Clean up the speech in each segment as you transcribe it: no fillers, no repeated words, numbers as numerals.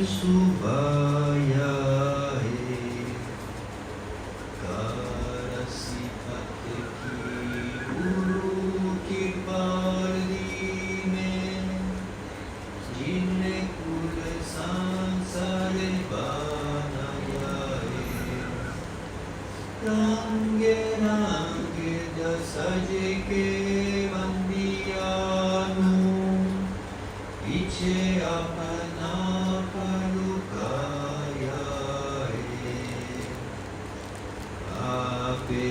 subaya karasi pate ki guru ki pali mein jinne kul sansare banaya range range dasaj ke vandiyanu piche apna palukaya ape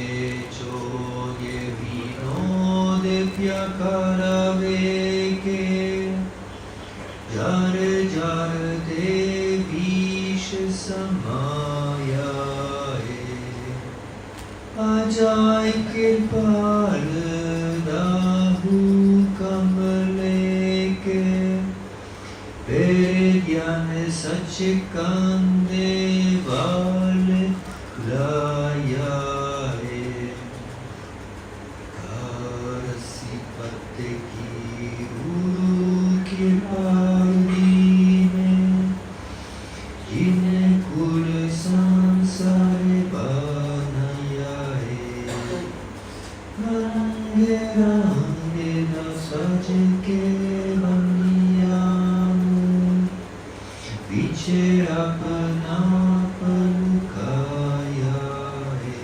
choge vinod pyakarave ke jar jar de vish samaya ajay kirpal dahu kamle ke Vedyan sach kande val laya karasi pate ki guru ki pali mein jine kul sansare banaya range range na saj ke पीछे अपना पलुकाया है।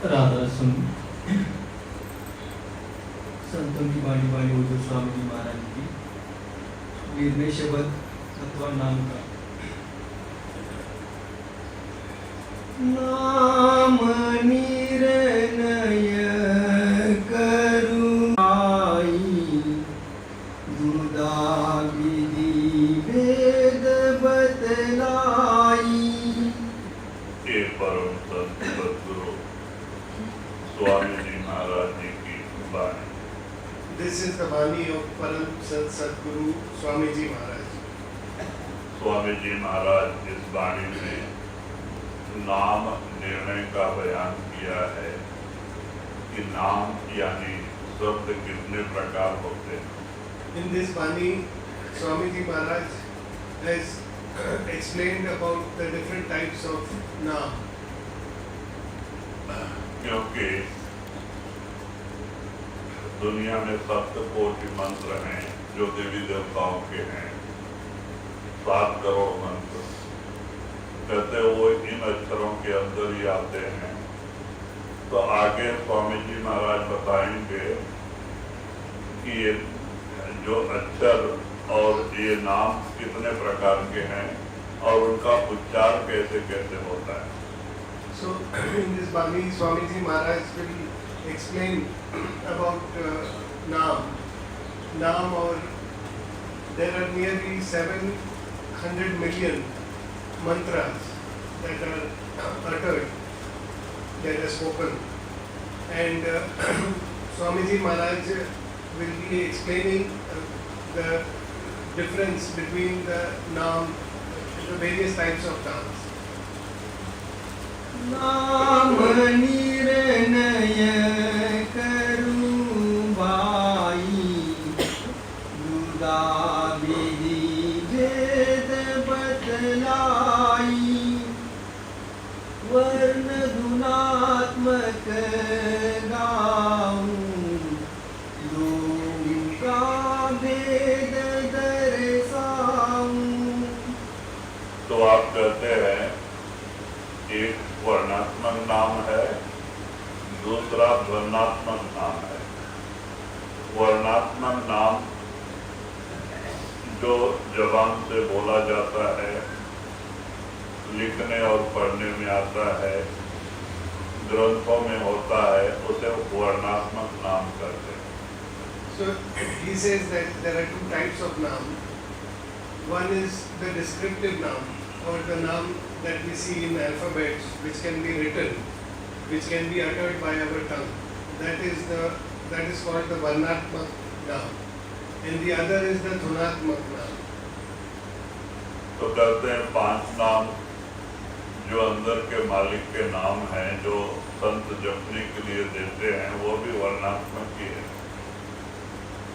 राधा सुन संतों की बाणी बाणी हो जो स्वामी जी महाराज की वीरने शब्द अथवा नाम का नाम निर्णय करुणाई दुदा विधि वेद बतलाई। ये परम संत सद्गुरु स्वामी जी महाराज जी की बाणी। This is the Bani of Param Sant Sadguru Swami Ji Maharaj. Swami ji महाराज इस बाणी में नाम निर्णय का बयान किया है कि नाम यानी शब्द कितने प्रकार होते हैं। In this Bani, Swami Ji Maharaj has explained about the different types of naam. क्योंकि दुनिया में 7 कोटि मंत्र हैं जो देवी देवताओं के हैं, 7 करोड़ मंत्र कहते वो इन अक्षरों के अंदर ही आते हैं। तो आगे स्वामी जी महाराज बताएंगे कि ये जो अक्षर और ये नाम कितने प्रकार के हैं और उनका उच्चार कैसे कैसे होता है। So in this Bani, Swami Ji Maharaj will explain about naam. Naam, or there are nearly 700 million mantras that are uttered, that are spoken, and Swamiji Maharaj will be explaining the difference between the naam, the various types of naams. नाम निर्णय करुबाई दुदा विधि भेद बतलाई वर्ण गुणात्मक गाऊं दोनों का भेद दर्शाऊं। तो आप कहते हैं एक वर्णात्मक नाम है, दूसरा ध्वन्यात्मक नाम है। वर्णात्मक नाम जो जबान से बोला जाता है, लिखने और पढ़ने में आता है, ग्रंथों में होता है, उसे वर्णात्मक नाम कहते हैं। So he says that there are 2 types of naam. One is the descriptive naam, or the naam that we see in alphabets, which can be written, which can be uttered by our tongue. That is the that is called the Varnatmak Naam, and the other is the Dhunatmak Naam. तो कहते हैं 5 नाम जो अंदर के मालिक के नाम हैं, जो संत जपने के लिए देते हैं, वो भी वर्णात्मक ही है।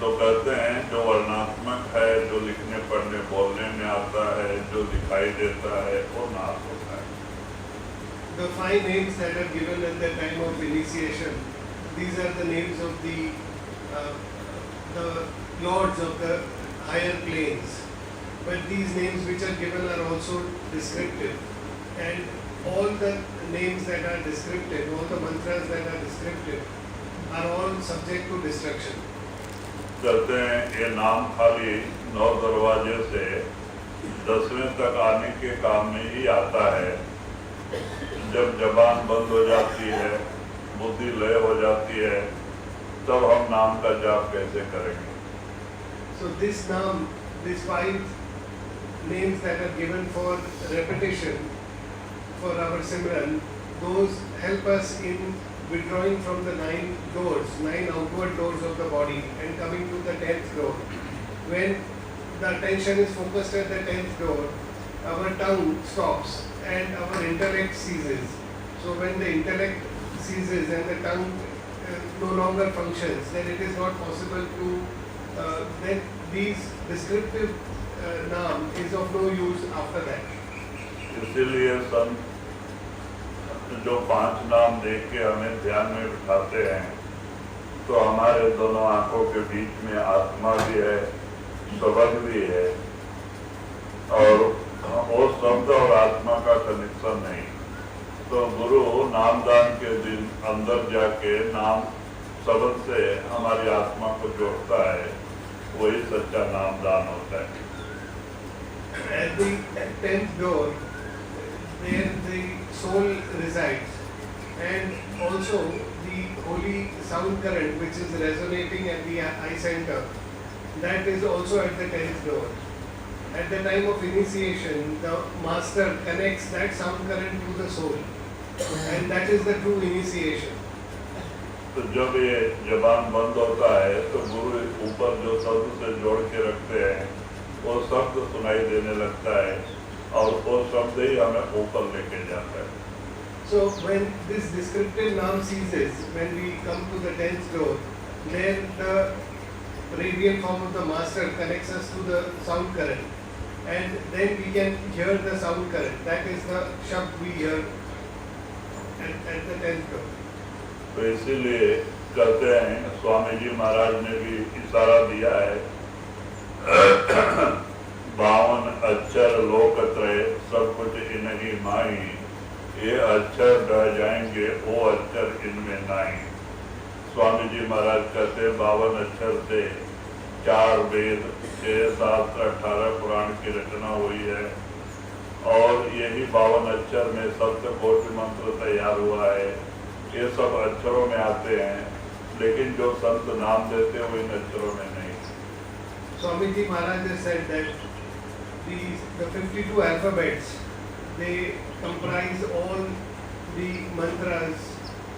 तो कहते हैं जो वर्णात्मक है, जो लिखने पढ़ने बोलने में आता है, जो दिखाई देता है, वो नाम होता है। The 5 names that are given at the time of initiation, these are the names of the lords of the higher planes. But these names which are given are also descriptive, and all the names that are descriptive, all the mantras that are descriptive, are all subject to destruction. कहते हैं ये नाम खाली 9 दरवाजे से 10वें तक आने के काम में ही आता है। जब जबान बंद हो जाती है, बुद्धि लय हो जाती है, तब हम नाम का जाप कैसे करेंगे? So this naam, these 5 names that are given for repetition for our Simran, those help us in withdrawing from the 9 doors, 9 outward doors of the body, and coming to the 10th door. When the attention is focused at the 10th door, our tongue stops and our intellect ceases. So when the intellect ceases and the tongue no longer functions, then it is not possible to, then these descriptive naam is of no use after that. इसीलिए संत जो 5 नाम देख के हमें ध्यान में बिठाते हैं, तो हमारे दोनों आंखों के बीच में आत्मा भी है, सबक भी है, और वो शब्द और आत्मा का कनेक्शन नहीं। तो गुरु नामदान के दिन अंदर जाके नाम शब्द से हमारी आत्मा को जोड़ता है, वही सच्चा नामदान होता है। At the 10th door, there the soul resides, and also the holy sound current which is resonating at the eye center, that is also at the 10th door. At the time of initiation, the master connects that sound current to the soul, and that is the true initiation. तो जब ये जबान बंद होता है, तो गुरु ऊपर जो शब्द से जोड़ के रखते हैं, वो शब्द सुनाई देने लगता है, और वो शब्द ही हमें ऊपर लेके जाता है। So when this descriptive naam ceases, when we come to the 10th door, then the radiant form of the master connects us to the sound current, and then we can hear the sound current. That is the shabd we hear at the 10th door. तो इसीलिए कहते हैं, स्वामी जी महाराज ने भी इशारा दिया है, 52 अक्षर लोकत्रय सब कुछ इन्हीं माई, ये अक्षर रह जाएंगे वो अक्षर इनमें नहीं। स्वामी जी महाराज कहते 52 अक्षर से 4 वेद, 6 शास्त्र, 18 पुराण की रचना हुई है, और यही 52 अक्षर में सप्तकोटि मंत्र तैयार हुआ है। ये सब अक्षरों में आते हैं, लेकिन जो संत नाम देते हैं वो इन अक्षरों में नहीं। Swami Ji Maharaj has said that the 52 alphabets, they comprise all the mantras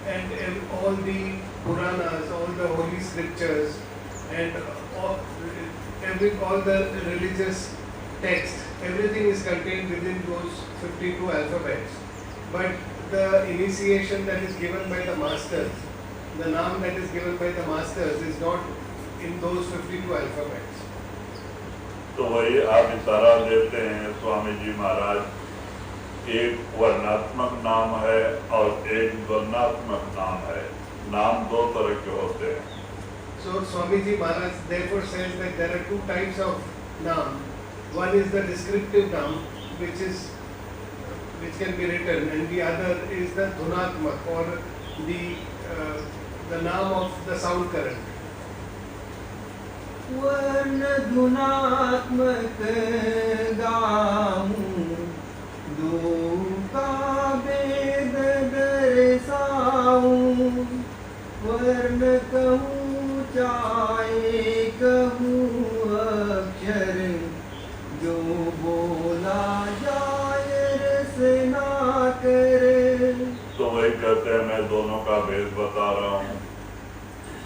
and all the Puranas, all the holy scriptures, and all the religious text. Everything is contained within those 52 alphabets. But the initiation that is given by the masters, the naam that is given by the masters, is not in those 52 alphabets. तो वही आप इशारा देते हैं स्वामी जी महाराज, एक वर्णात्मक नाम है और एक वर्णात्मक नाम है। नाम 2 तरह के होते हैं। So Swami Ji Maharaj therefore says that there are 2 types of naam. One is the descriptive naam, which can be written, and the other is the dhunatmak, or the naam of the sound current. वर्ण धुनात्मक गाऊं, दो का वेद दर्शाऊं, वर्ण कहूँ चाहे कहूँ अक्षर, जो बोला जाए रसना करे। तो वही कहते हैं, मैं दोनों का भेद बता रहा हूँ।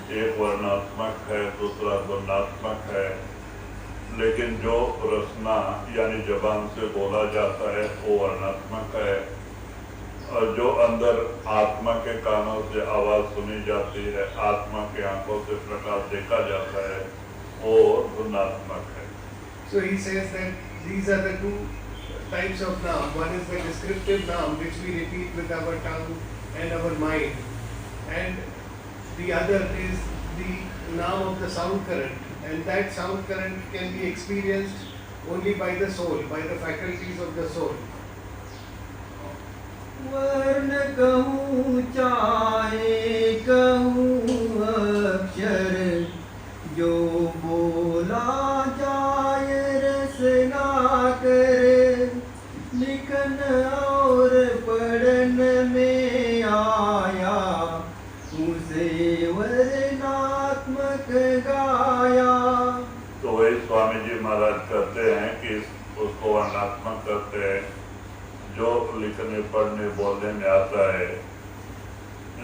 एक वर्णात्मक है, दूसरा ध्वन्यात्मक है, लेकिन जो रसना यानी जबान से बोला जाता है वो वर्णात्मक है, और जो अंदर आत्मा के कानों से आवाज सुनी जाती है, आत्मा के आंखों से प्रकाश देखा जाता है, वो ध्वन्यात्मक है। So he says that these are the two types of naam. One is the descriptive naam which we repeat with our tongue and our mind, and the other is the naam of the sound current, and that sound current can be experienced only by the soul, by the faculties of the soul. वर्ण कहूँ चाहे कहूँ अक्षर, जो बोला जाए रसना करे, लिखन और पढ़न में आया, उसे वर्णात्मक गाया। तो वही स्वामी जी महाराज कहते हैं कि उसको वर्णात्मक करते हैं, जो लिखने पढ़ने बोलने में आता है,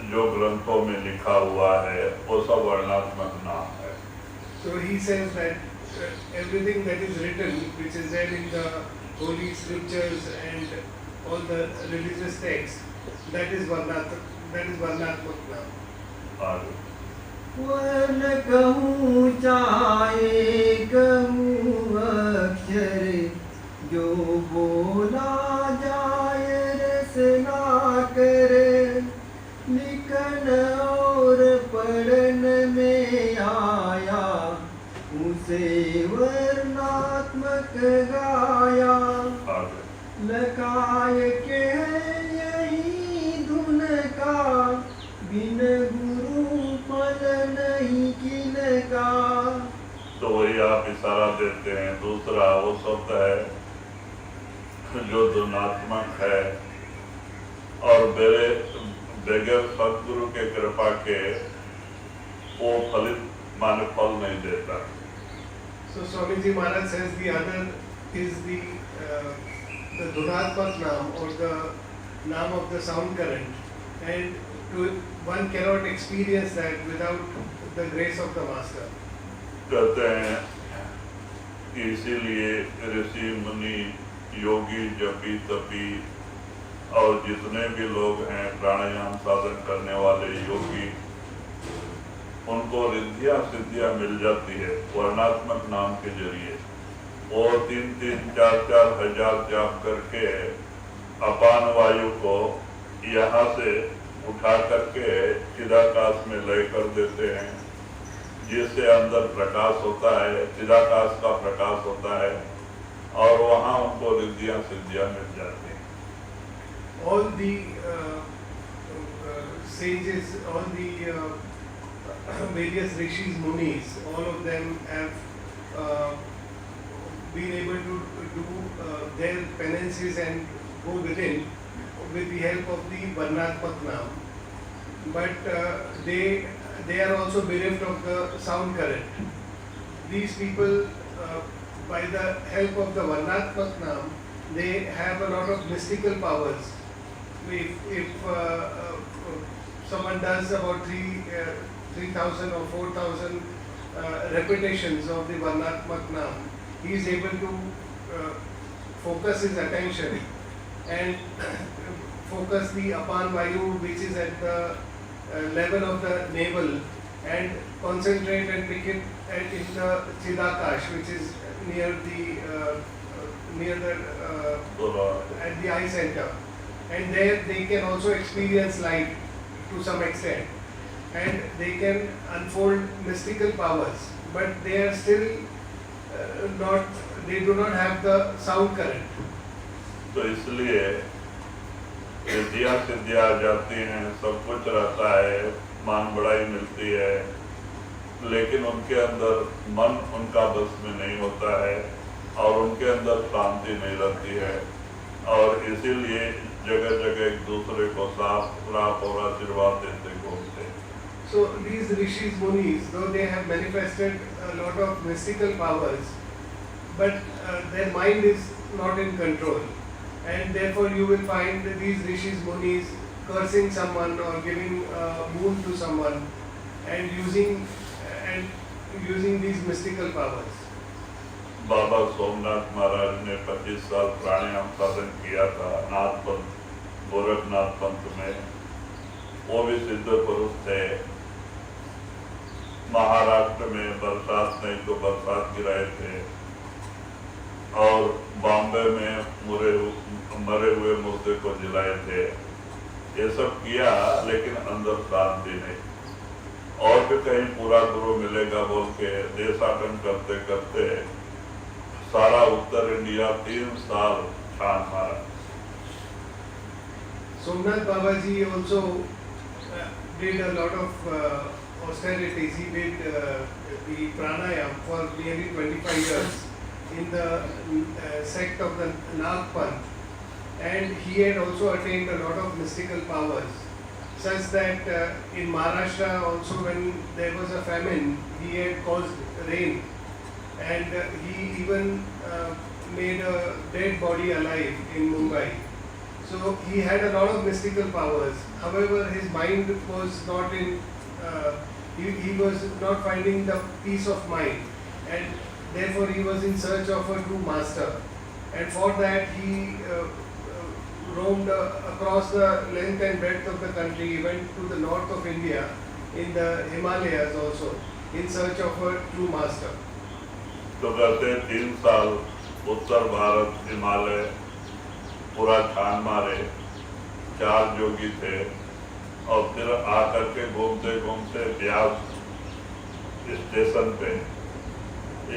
जो ग्रंथों में लिखा हुआ है, वो सब वर्णात्मक नाम है। So he says that everything that is written, which is there in the holy scriptures and all the religious texts, that is varnatmak naam. आगे वर्ण कहूँ चाहे कहूँ अक्षर, जो बोला जाए रसना करे, लिखन और पढ़न में आया, उसे वर्णात्मक गाया। आगे लकाय के यही धुन का, बिन गुरु फल नहीं किन का। तो वही आप इशारा देते हैं। दूसरा वो शब्द है जो ध्वन्यात्मक है और बगैर सदगुरु के कृपा के वो फलित माने फल नहीं देता। So Swamiji Maharaj says the other is the Dhunatmak naam, or the naam of the sound current, and one cannot experience that without the grace of the master. कहते हैं कि इसीलिए ऋषि मुनि योगी जपी तपी और जितने भी लोग हैं प्राणायाम साधन करने वाले योगी, उनको रिद्धियाँ सिद्धियाँ मिल जाती है वर्णात्मक नाम के जरिए। वो 3-3, 4-4 हजार जाप करके अपान वायु को यहाँ से उठा करके चिदाकाश में लय कर देते हैं, जिससे अंदर प्रकाश होता है, चिदाकाश का प्रकाश होता है, और वहाँ उनको रिद्धियाँ सिद्धियाँ मिल जाती हैं। All the sages, all the various rishis, munis, all of them have been able to do their penances and go within with the help of the Varnatmak naam. But they are also bereft of the sound current. These people, by the help of the Varnatmak naam, they have a lot of mystical powers. If someone does about 3,000 or 4,000 repetitions of the Varnatmak naam, he is able to focus his attention and focus the apan vayu, which is at the level of the navel, and concentrate and pick it in the Chidakash, which is near the at the eye center, and there they can also experience light to some extent, and they can unfold mystical powers, but they are still they do not have the sound current. तो इसलिए रिद्धियाँ सिद्धियाँ आ जाती हैं, सब कुछ रहता है, मान बढ़ाई मिलती है, लेकिन उनके अंदर मन उनका बस में नहीं होता है और उनके अंदर शांति नहीं रहती है, और इसीलिए जगह जगह एक दूसरे को श्राप और आशीर्वाद देते घूमते। So these rishis, munis, though they have manifested a lot of mystical powers, but their mind is not in control, and therefore you will find these rishis, munis cursing someone or giving boon to someone, and using these mystical powers. बाबा सोमनाथ महाराज ने 25 साल प्राणायाम साधन किया था नाथ पंथ, गोरखनाथ पंथ में। वो भी सिद्ध पुरुष थे। महाराष्ट्र में बरसात नहीं तो बरसात गिराए थे और बॉम्बे में मरे हुए मुर्दे को जिलाए थे। ये सब किया लेकिन अंदर शांति नहीं। और भी कहीं पूरा गुरु मिलेगा बोल के देशाटन करते करते सारा उत्तर इंडिया 3 साल छान मारा। Somnath Babaji also did a lot of austerities. He did the pranayam for nearly 25 years in the sect of the Nag Panth, and he had also attained a lot of mystical powers, such that in Maharashtra also when there was a famine, he had caused rain, and he even made a dead body alive in Mumbai. So he had a lot of mystical powers. However, his mind was not in, he was not finding the peace of mind, and therefore he was in search of a true master. And for that he roamed across the length and breadth of the country. He went to the north of India, in the Himalayas also, in search of a true master. तो कहते 3 साल उत्तर भारत हिमालय पूरा छान मारे। 4 जोगी थे और फिर आकर के घूमते घूमते ब्यास स्टेशन पे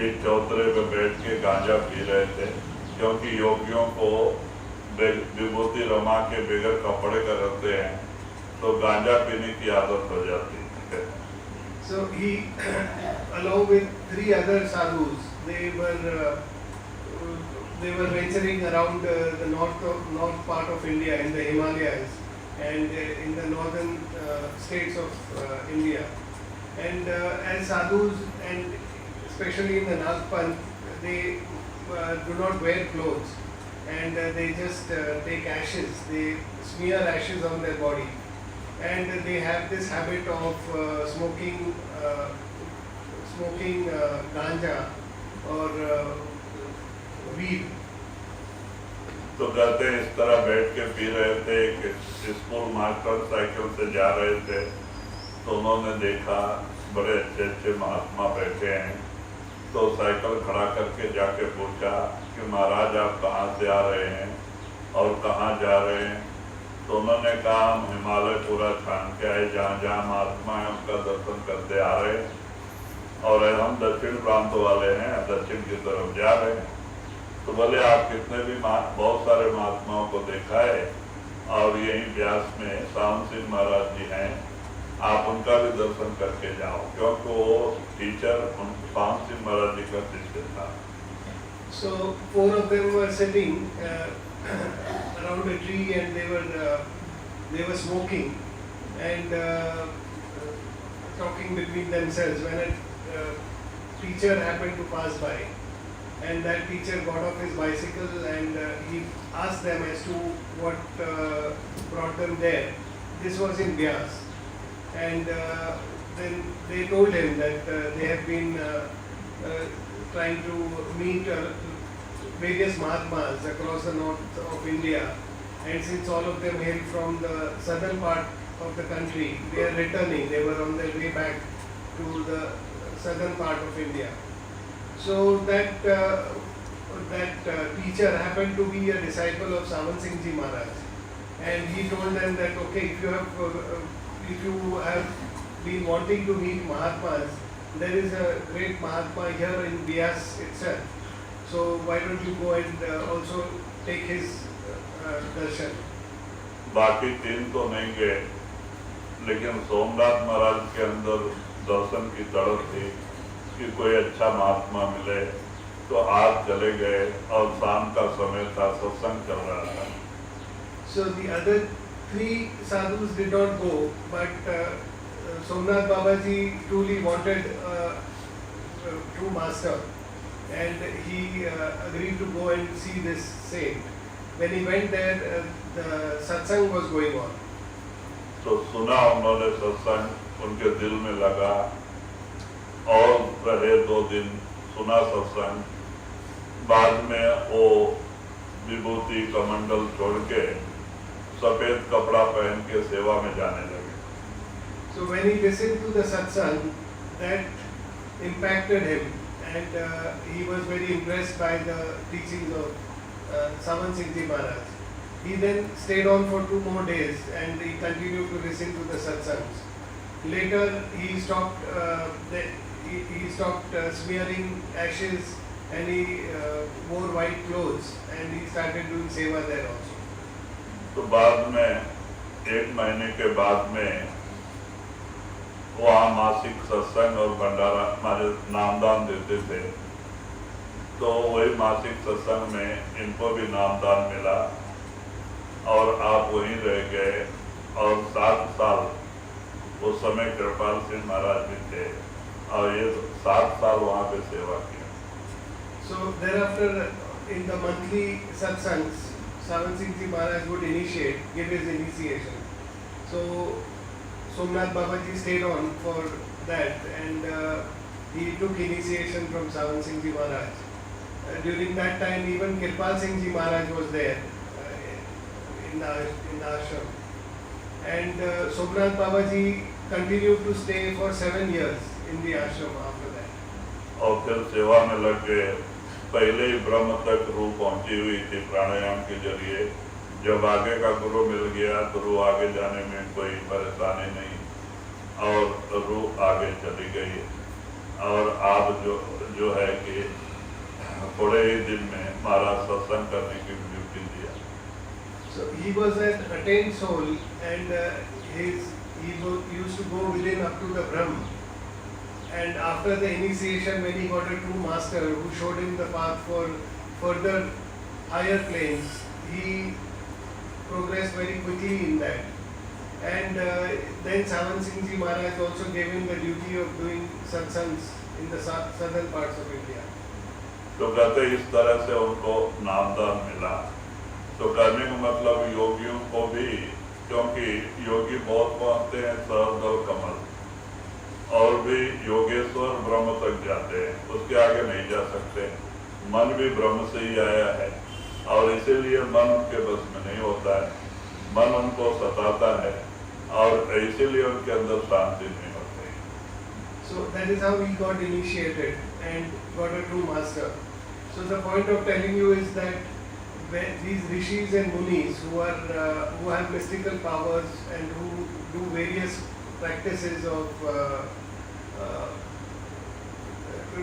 एक चौतरे पे बैठ के गांजा पी रहे थे, क्योंकि योगियों को विभूति रमा के बगैर कपड़े का रखते हैं तो गांजा पीने की आदत हो जाती है। So he, along with 3 other sadhus, they were venturing around the north part of India, in the Himalayas and in the northern states of India. And as sadhus, and especially in the Nag Panth, they do not wear clothes, and they just take ashes. They smear ashes on their body, and they have this habit of smoking ganja or weed. तो कहते हैं इस तरह बैठ के P रहे थे कि स्कूल मास्टर साइकिल से जा रहे थे तो उन्होंने देखा बड़े अच्छे महात्मा बैठे हैं, तो साइकिल खड़ा करके जाके पूछा कि महाराज आप कहाँ से आ रहे हैं और कहाँ जा रहे हैं। तो उन्होंने कहा हम हिमालय पूरा छान के आए, जहाँ जहाँ महात्मा है उनका दर्शन करते आ रहे हैं और हम दक्षिण प्रांत वाले हैं, दक्षिण की तरफ जा रहे हैं। तो बोले आप कितने भी बहुत सारे महात्माओं को देखा है और यही व्यास में सावन सिंह महाराज जी हैं, आप उनका भी दर्शन करके जाओ, क्योंकि वो टीचर सावन सिंह महाराज जी का शिष्य था। So 4 of them were sitting around a tree, and they were smoking and talking between themselves when a teacher happened to pass by, and that teacher got off his bicycle and he asked them as to what brought them there. This was in Bias, and then they told him that they have been trying to meet various Mahatmas across the north of India, and since all of them hail from the southern part of the country, they are returning. They were on their way back to the southern part of India. So that teacher happened to be a disciple of Ramsinghji Maharaj, and he told them that okay, if you have been wanting to meet Mahatmas, there is a great Mahatma here in Bias itself. So why don't you go and also take his darshan? बाकी 3 तो नहीं गए, लेकिन सोमनाथ महाराज के अंदर दर्शन की तड़प थी कि कोई अच्छा महात्मा मिले, तो आज चले गए और शाम का समय था, सत्संग चल रहा था। So the other 3 sadhus did not go, but Somnath Babaji truly wanted a true master, and he agreed to go and see this saint. When he went there, the satsang was going on. तो सुना उन्होंने सत्संग, उनके दिल में लगा और रहे 2 दिन, सुना सत्संग। बाद में वो विभूति कमंडल छोड़ के सफेद कपड़ा पहन के सेवा में जाने लगे। So when he listened to the satsang, that impacted him, and he was very impressed by the teachings of Ramsinghji Maharaj. He then stayed on for 2 more days and he continued to listen to the satsangs. Later he stopped smearing ashes, and he wore white clothes, and he started doing seva there also. तो बाद में 1 महीने के बाद में वहाँ मासिक सत्संग और भंडारा हमारे नामदान देते थे। तो वही मासिक सत्संग में इनको भी नामदान मिला और आप वहीं रह गए और 7 साल उस समय कृपाल सिंह महाराज भी थे और ये 7 साल वहाँ पे सेवा किया। So thereafter, in the monthly satsangs, Ramsinghji Maharaj would give his initiation. So Somnath Babaji stayed on for that, and he took initiation from Ramsinghji Maharaj. During that time, even Kirpal Singh Ji Maharaj was there in the ashram, and Somnath Babaji continued to stay for 7 years in the ashram after that. और फिर सेवा में लग गए। पहले ही ब्रह्म तक रूह पहुंची हुई थी प्राणायाम के जरिए। जब आगे का गुरु मिल गया तो रूह आगे जाने में कोई परेशानी नहीं और रूह आगे चली गई। और आप जो है कि थोड़े ही दिन में महाराज सत्संग करने की ड्यूटी दिया। So he was an attained soul, and he used to go within up to the Brahm. And after the initiation, when he got a true master who showed him the path for further higher planes, he progressed very quickly in that. And then Ramsinghji Maharaj also gave him the duty of doing satsangs in the southern parts of India. तो कहते इस तरह से उनको नामदान मिला। तो कहने का मतलब योगियों को भी, क्योंकि योगी बहुत पहुंचते हैं सहस्र कमल और भी योगेश्वर ब्रह्म तक जाते हैं, उसके आगे नहीं जा सकते। मन भी ब्रह्म से ही आया है और इसीलिए मन उनके बस में नहीं होता है, मन उनको सताता है और इसीलिए उनके अंदर शांति नहीं होती। So that is how he got initiated and got a true master. So the point of telling you is that these rishis and munis who have mystical powers and who do various practices of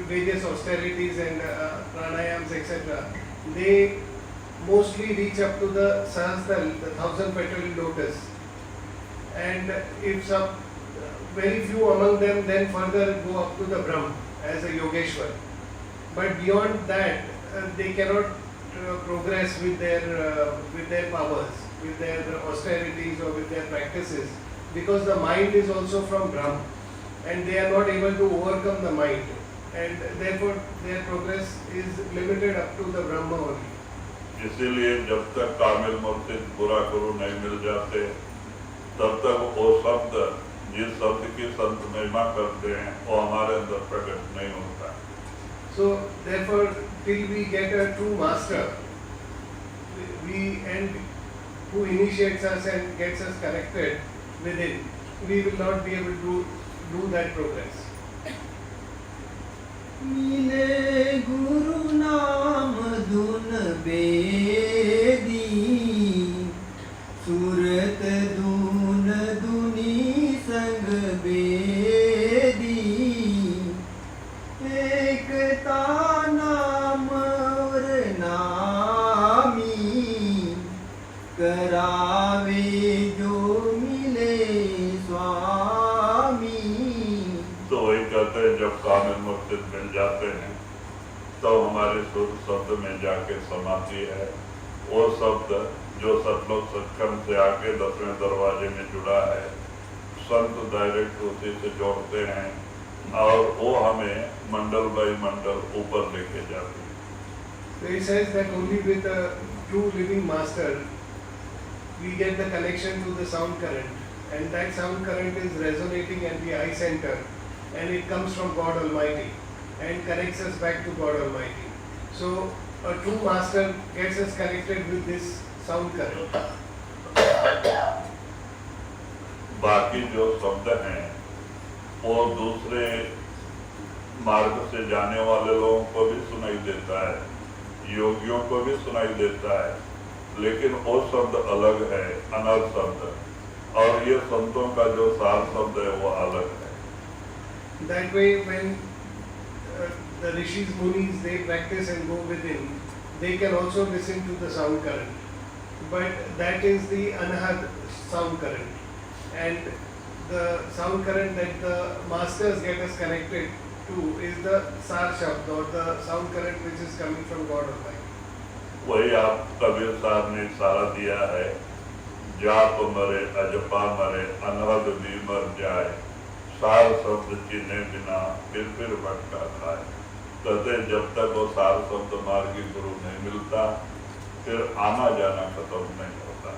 various austerities and pranayams, etc., they mostly reach up to the sahasral, the 1000-petal lotus, and if some very few among them then further go up to the Brahm as a Yogeshwar, but beyond that they cannot progress with their powers, with their austerities or with their practices, because the mind is also from Brahm and they are not able to overcome the mind, and therefore their progress is limited up to the Brahma only. इसीलिए जब तक कामिल मुर्शिद बुरा गुरु नहीं मिल जाते तब तक वो शब्द जिस शब्द की संत महिमा करते हैं वो हमारे अंदर प्रकट नहीं होता। So therefore, till we get a true master, who initiates us and gets us connected with him, we will not be able to do that progress. मिले गुरु नाम धुन बेदी, सूरत धुन धुनी संग बेदी, एकता नाम और नामी, करावे जो मिले स्वामी। तो वही कहते हैं जब कामिल मुर्शिद मिल जाते हैं तो हमारे शुद्ध शब्द में जाके समाती है। वो शब्द जो सतलोक सत्संग से आके 10वें दरवाजे में जुड़ा है, संत डायरेक्ट उसी से जोड़ते हैं और वो हमें मंडल बाई मंडल ऊपर लेके जाते हैं। So he says that only with a true living master we get the connection to the sound current, and that sound current is resonating at the eye center, and it comes from God Almighty and connects us back to God Almighty. So a true master gets us connected with this sound current. बाकी जो शब्द हैं वो दूसरे मार्ग से जाने वाले लोगों को भी सुनाई देता है, योगियों को भी सुनाई देता है, लेकिन वो शब्द अलग है, अनर्थ शब्द, और ये संतों का जो सार शब्द है वो अलग है. That way, when the rishis, munis, they practice and go within, they can also listen to the sound current. But that is the anahad sound current. And the sound current that the masters get us connected to is the sar shabd, or the sound current which is coming from God Almighty. वही आप कबीर साहब ने इशारा दिया है, जाप मरे अजपा मरे अनहद भी मर जाए, सार शब्द चीने बिना फिर भटका खाए. कहते जब तक वो सार शब्द मार्गी गुरु नहीं मिलता, फिर आना जाना खत्म नहीं होता.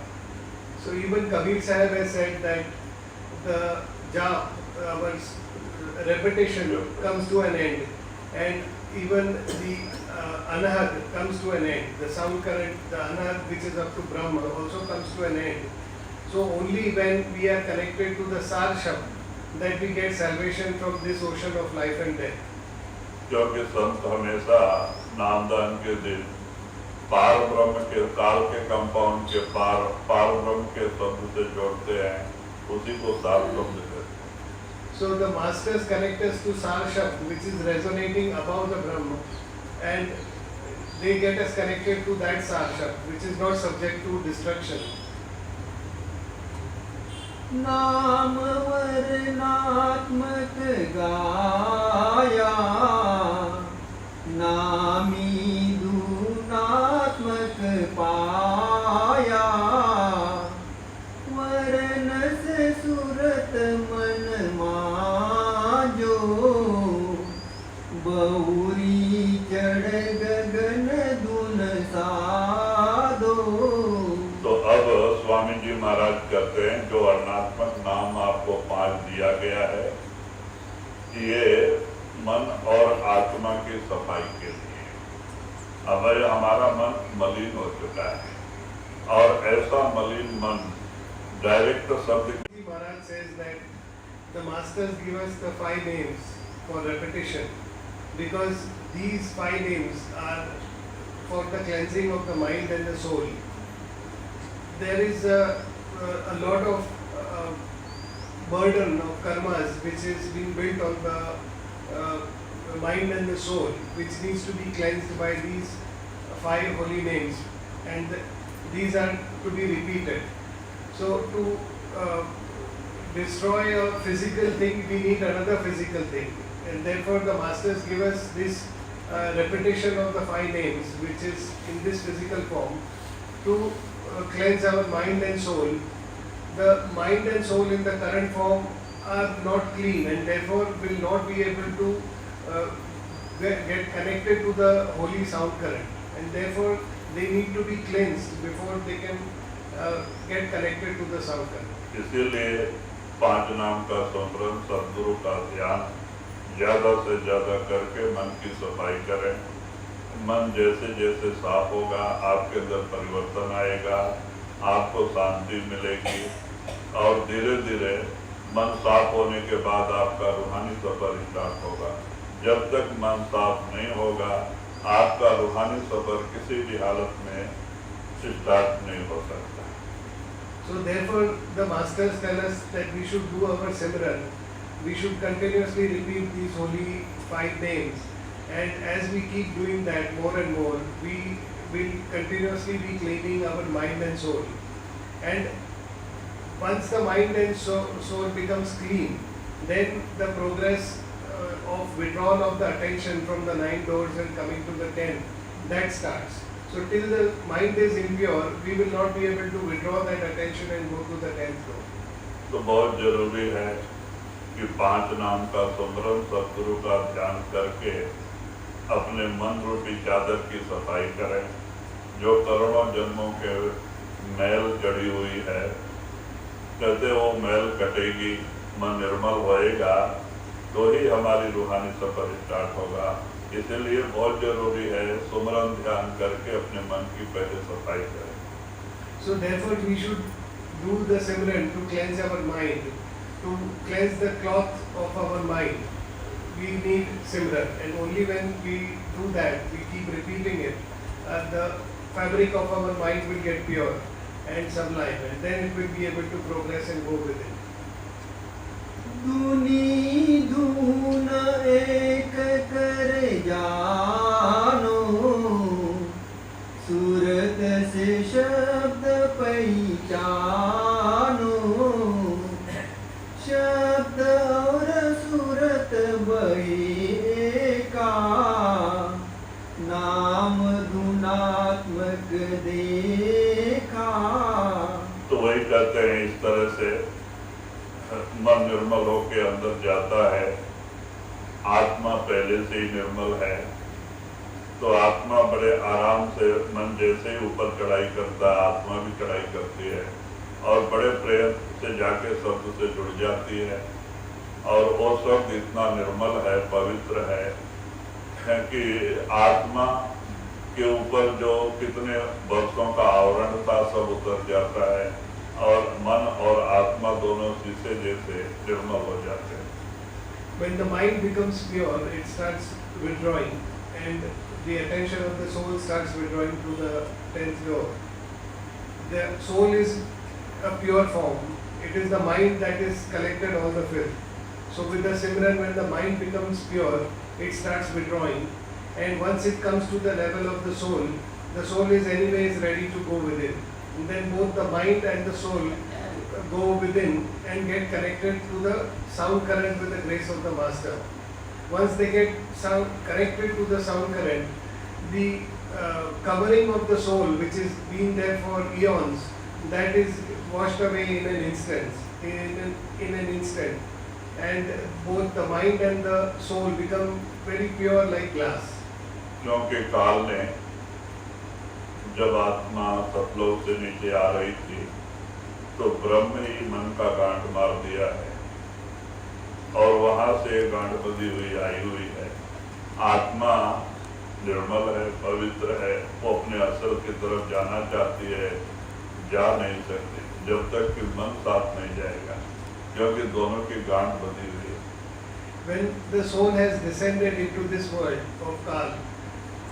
So even Kabir Sahib has said that the jap, our repetition comes to an end, and even the anahad comes to an end. The sound current, the anahad which is up to Brahma, also comes to an end. So only when we are connected to the sar shabd that we get salvation from this ocean of life and death. क्योंकि संत हमेशा नामदान के दिन पार ब्रह्म के काल के compound के पार ब्रह्म के शब्द से जोड़ते हैं, उसी को सार शब्द कहते हैं. So the masters connect us to sar shabd, which is resonating above the Brahma, and they get us connected to that sar shabd, which is not subject to destruction. नाम वर्णात्मक गाया, नामी दूनात्मक पाया, वर्ण से सुरत मन माजो, बहुरी चढ़ गगन धुन साधो. तो अब स्वामी जी महाराज कहते हैं जो वर्णात्मक नाम आपको 5 दिया गया है, ये मन और आत्मा की सफाई के लिए. अब हमारा मन मलिन हो चुका है, और ऐसा मलिन मन डायरेक्ट शब्द. Maharaj says that the masters give us the 5 names for repetition, because these 5 names are for the cleansing of the mind and the soul. There is a lot of burden of karmas which is being built on the mind and the soul, which needs to be cleansed by these 5 holy names, and these are to be repeated. So to destroy a physical thing, we need another physical thing, and therefore the masters give us this repetition of the 5 names, which is in this physical form, to cleanse our mind and soul. The mind and soul in the current form are not clean, and therefore will not be able to get connected to the holy sound current, and therefore they need to be cleansed before they can get connected to the sound current. इसीलिए 5 नाम का स्मरण, सद्गुरु का ध्यान ज्यादा से ज्यादा करके मन की सफाई करें. मन जैसे जैसे साफ होगा, आपके अंदर परिवर्तन आएगा, आपको शांति मिलेगी, और धीरे धीरे मन साफ होने के बाद आपका रूहानी सफर स्टार्ट होगा. जब तक मन साफ नहीं होगा, आपका रूहानी सफर किसी भी हालत में स्टार्ट नहीं हो सकता. So therefore the masters tell us that we should do our simran. We should continuously repeat these holy 5 names, and as we keep doing that more and more, we will continuously be cleaning our mind and soul. And once the mind and soul becomes clean, then the progress of withdrawal of the attention from the 9 doors and coming to the 10, that starts. So till the mind is impure, we will not be able to withdraw that attention and go to the 10th door. तो बहुत जरूरी है कि 5 नाम का स्मरण, सद्गुरु का ध्यान करके अपने मन रूपी चादर की सफाई करें. जो करोड़ों जन्मों के मैल जड़ी हुई है, कहते वो मैल कटेगी, मन निर्मल होएगा तो ही हमारी रूहानी सफर स्टार्ट होगा। इसलिए बहुत जरूरी है सुमरन ध्यान करके अपने मन की पहले सफाई करें। So therefore we should do the Simran to cleanse our mind, to cleanse the cloth of our mind. We need Simran, and only when we do that, we keep repeating it, the fabric of our mind will get pure and sublime, and then it will be able to progress and go with it. दुनी धून एक कर जानो, सूरत से शब्द पहचानो, शब्द और सूरत का नाम धुनात्मक देखा। तो वही कहते हैं इस तरह से मन निर्मल होके अंदर जाता है। आत्मा पहले से ही निर्मल है तो आत्मा बड़े आराम से, मन जैसे ही ऊपर चढ़ाई करता है आत्मा भी चढ़ाई करती है और बड़े प्रेम से जाके शब्द से जुड़ जाती है। और वो शब्द इतना निर्मल है, पवित्र है कि आत्मा के ऊपर जो कितने वर्षों का आवरण था सब उतर जाता है और मन और आत्मा दोनों शीशे जैसे निर्मल हो जाते हैं। When the mind becomes pure, it starts withdrawing, and the attention of the soul starts withdrawing to the 10th door. The soul is a pure form. It is the mind that is collected all the filth. So with the Simran, when the mind becomes pure, it starts withdrawing, and once it comes to the level of the soul is anyways ready to go within. And then both the mind and the soul go within and get connected to the sound current with the grace of the Master. Once they get connected to the sound current, the covering of the soul, which has been there for eons, that is washed away in an instant. And both the mind and the soul become very pure like glass. क्योंकि काल ने जब आत्मा सतलोक से नीचे आ रही थी तो ब्रह्म ही मन का गांठ मार दिया है और वहां से गांठ बंधी हुई आई हुई है। आत्मा निर्मल है, पवित्र है, वो अपने असल की तरफ जाना चाहती है, जा नहीं सकती जब तक कि मन साथ नहीं जाएगा, क्योंकि दोनों की गांठ बंधी हुई है। When the soul has descended into this world of Kal,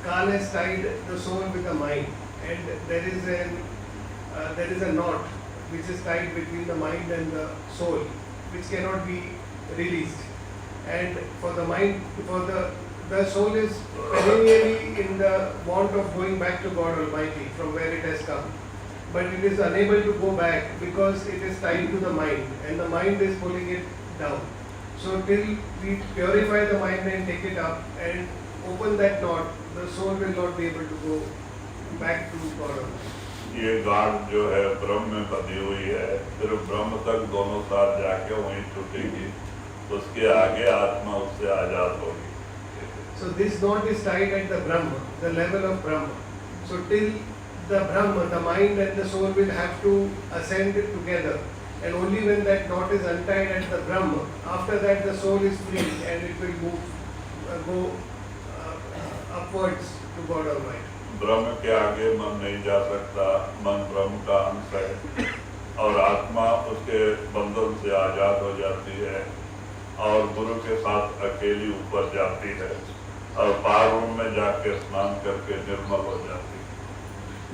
Kal has tied the soul with the mind, and there is a knot which is tied between the mind and the soul, which cannot be released. And for the mind, the soul is perennially in the want of going back to God Almighty from where it has come, but it is unable to go back because it is tied to the mind, and the mind is pulling it down. So till we purify the mind and take it up and open that knot, the soul will not be able to go back to God Almighty. ये गांठ जो है ब्रह्म में बंधी हुई है, फिर ब्रह्म तक दोनों साथ जाके वहीं छूटेगी, उसके आगे आत्मा उससे आजाद होगी। So this knot is tied at the Brahma, the level of Brahma. So till the Brahma, the mind and the soul will have to ascend together, and only when that knot is untied at the Brahma, after that the soul is free and it will go upwards to God Almighty. ब्रह्म के आगे मन नहीं जा सकता, मन ब्रह्म का अंश है और आत्मा उसके बंधन से आजाद हो जाती है और गुरु के साथ अकेली ऊपर जाती है और पार रूम में जाके स्नान करके निर्मल हो जाती है।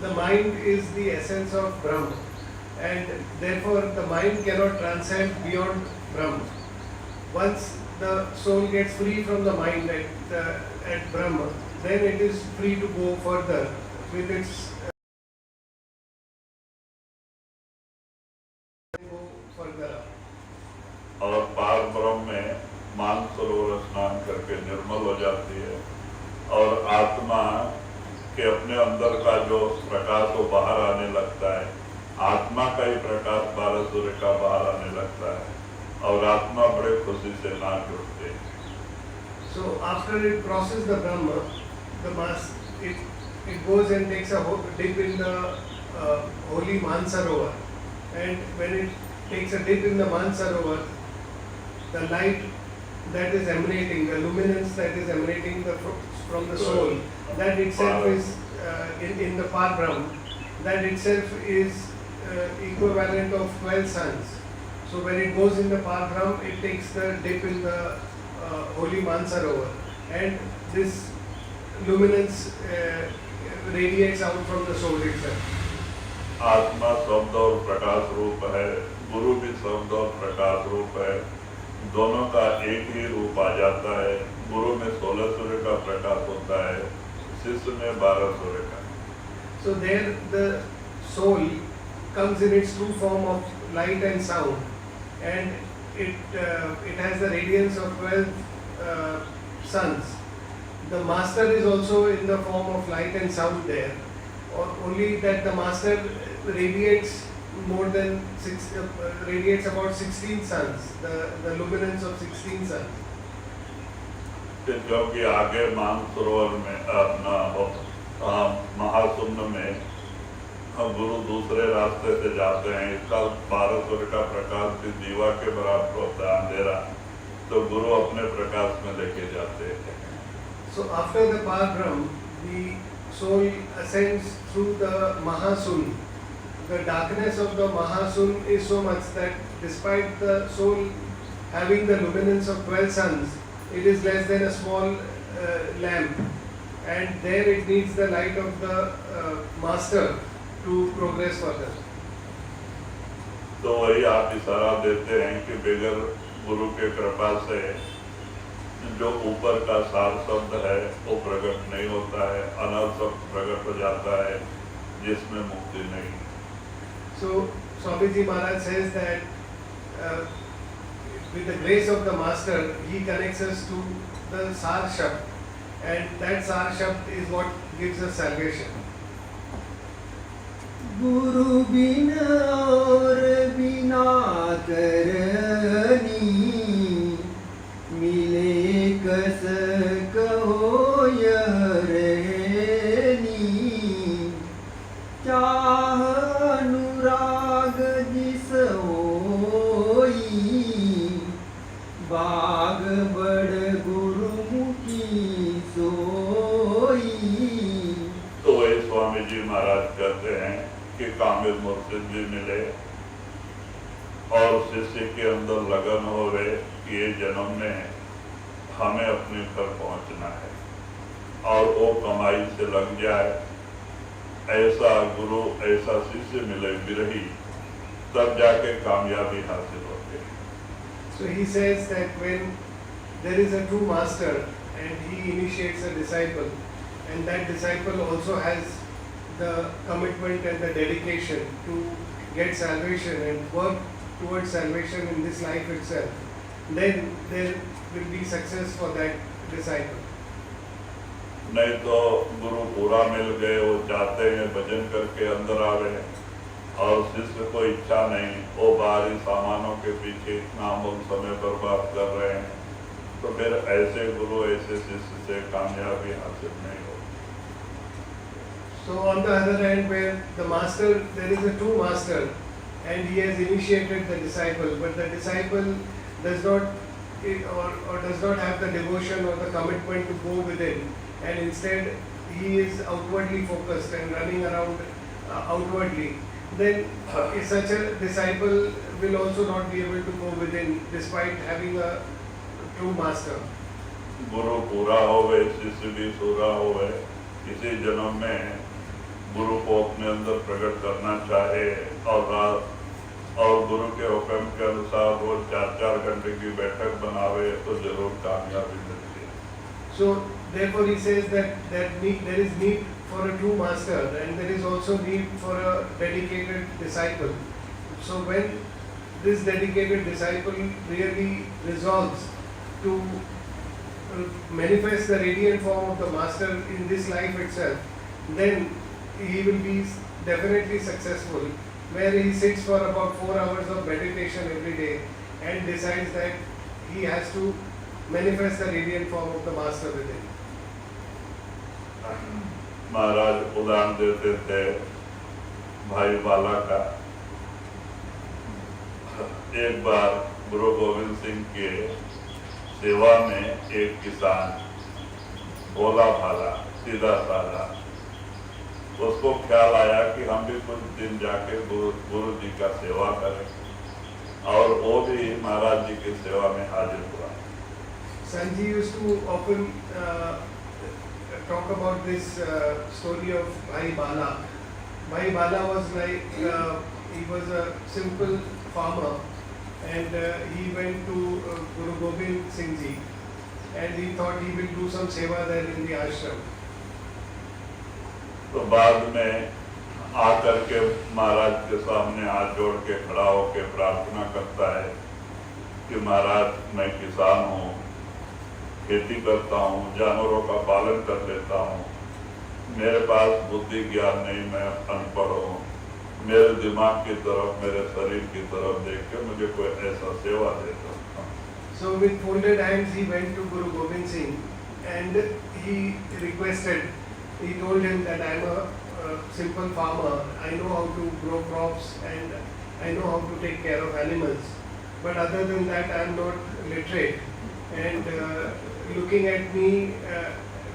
The mind is the essence of Brahma, and therefore the mind cannot transcend beyond Brahma. Once the soul gets free from the mind at Brahma, then it is free to go further with its go further up. और पार ब्रह्म में मानसरोवर स्नान करके निर्मल हो जाती है और आत्मा के अपने अंदर का जो प्रकाश वो बाहर आने लगता है, आत्मा का ही प्रकाश 12 सूर्य का बाहर आने लगता है और आत्मा बड़े खुशी से नाच उठते हैं। So after it crosses the Brahma, the mass, it goes and takes a dip in the holy Mansarovar, and when it takes a dip in the Mansarovar, the light that is emanating, the luminance that is emanating from the soul, that itself is in the Parbrahm, that itself is equivalent of 12 suns. So when it goes in the Parbrahm, it takes the dip in the holy Mansarovar, and this luminance radiates out from the soul itself. आत्मा शब्द और प्रकाश रूप है, गुरु भी शब्द और प्रकाश रूप है, दोनों का एक ही रूप आ जाता है। गुरु में 16 सूर्य का प्रकाश होता है, शिष्य में 12 सूर्य का। So there the soul comes in its true form of light and sound, and it has the radiance of 12 suns. The master is also in the form of light and sound there, or only that the master radiates radiates about 16 suns, the luminance of 16 suns. क्योंकि आगे मानसरोवर में अपना महाशून्य में हम गुरु दूसरे रास्ते से जाते हैं, इसका 12 सूर्य का प्रकाश भी दीवा के बराबर होता है अंधेरा, तो गुरु अपने प्रकाश में लेके जाते हैं। So after the Parbrahm, the soul ascends through the Mahasun. The darkness of the Mahasun is so much that despite the soul having the luminance of 12 suns, it is less than a small lamp, and there it needs the light of the master to progress further. तो वही आप इशारा देते हैं कि बगैर गुरु के कृपा से जो ऊपर का सार शब्द है वो प्रकट नहीं होता है, अनर्थ शब्द प्रकट हो जाता है जिसमें मुक्ति नहीं। So Swamiji Maharaj says that with the grace of the master, he connects us to the Sar Shabd, and that Sar Shabd is what gives us salvation. गुरु बिना और बिना करनी मिले कस कहो यह रहनी, चाह अनुराग जिस होई, बाग बड़ गुरुमुखी सोई। तो वही स्वामी जी महाराज कहते हैं कि कामिल मुर्शिद भी मिले और शिष्य के अंदर लगन होवे कि ये जन्म में हमें अपने घर पहुंचना है, और वो कमाई से लग जाए, ऐसा गुरु ऐसा शिष्य मिले विरही, तब जाके कामयाबी हासिल होती है। So he says that when there is a true master and he initiates a disciple, and that disciple also has the commitment and the dedication to get salvation and work towards salvation in this life itself, then there will be success for that disciple. नहीं तो गुरु पूरा मिल गए, वो चाहते हैं भजन करके अंदर आवे, और शिष्य को इच्छा नहीं, वो बाहरी सामानों के पीछे नाम और समय बर्बाद कर रहे हैं, तो फिर ऐसे गुरु ऐसे शिष्य से कामयाबी हासिल नहीं होगी। So on the other hand, where the master, there is a true master, and he has initiated the disciple, but the disciple does not or does not have the devotion or the commitment to go within, and instead he is outwardly focused and running around outwardly, then such a disciple will also not be able to go within despite having a true master. गुरु पूरा होवे, शिष्य भी पूरा होवे, इसी जन्म में गुरु को अपने अंदर प्रकट करना चाहे और गुरु के हुक्म के अनुसार रोज 4-4 घंटे की बैठक बनावे, तो जरूर कामयाबी मिलती है। So therefore he says that there is need for a true master, and there is also need for a dedicated disciple. So when this dedicated disciple really resolves to manifest the radiant form of the master in this life itself, then he will be definitely successful, where he sits for about 4 hours of meditation every day and decides that he has to manifest the radiant form of the master within. महाराज उदाहरण देते थे भाई बाला का, एक बार गुरु गोविंद सिंह के सेवा में एक किसान भोला भाला सीधा साधा, उसको ख्याल आया कि हम भी कुछ दिन जाके गुरु जी का सेवा करें, और वो भी महाराज जी की सेवा में हाजिर हुआ। Sanji used to often talk about this story of Bhai Bala. Bhai Bala was like, he was a simple farmer, and he went to Guru Gobind Singhji, and he thought he will do some seva there in the ashram. तो बाद में आकर के महाराज के सामने हाथ जोड़ के खड़ा होकर प्रार्थना करता है कि महाराज, मैं किसान हूँ, खेती करता हूँ, जानवरों का पालन कर लेता हूँ, मेरे पास बुद्धि ज्ञान नहीं, मैं अनपढ़ हूँ, मेरे दिमाग की तरफ, मेरे शरीर की तरफ देख के मुझे कोई ऐसा सेवा दे दो। So with folded hands he went to Guru Gobind Singh and he requested, he told him that I am a simple farmer, I know how to grow crops and I know how to take care of animals, but other than that I am not literate, and looking at me,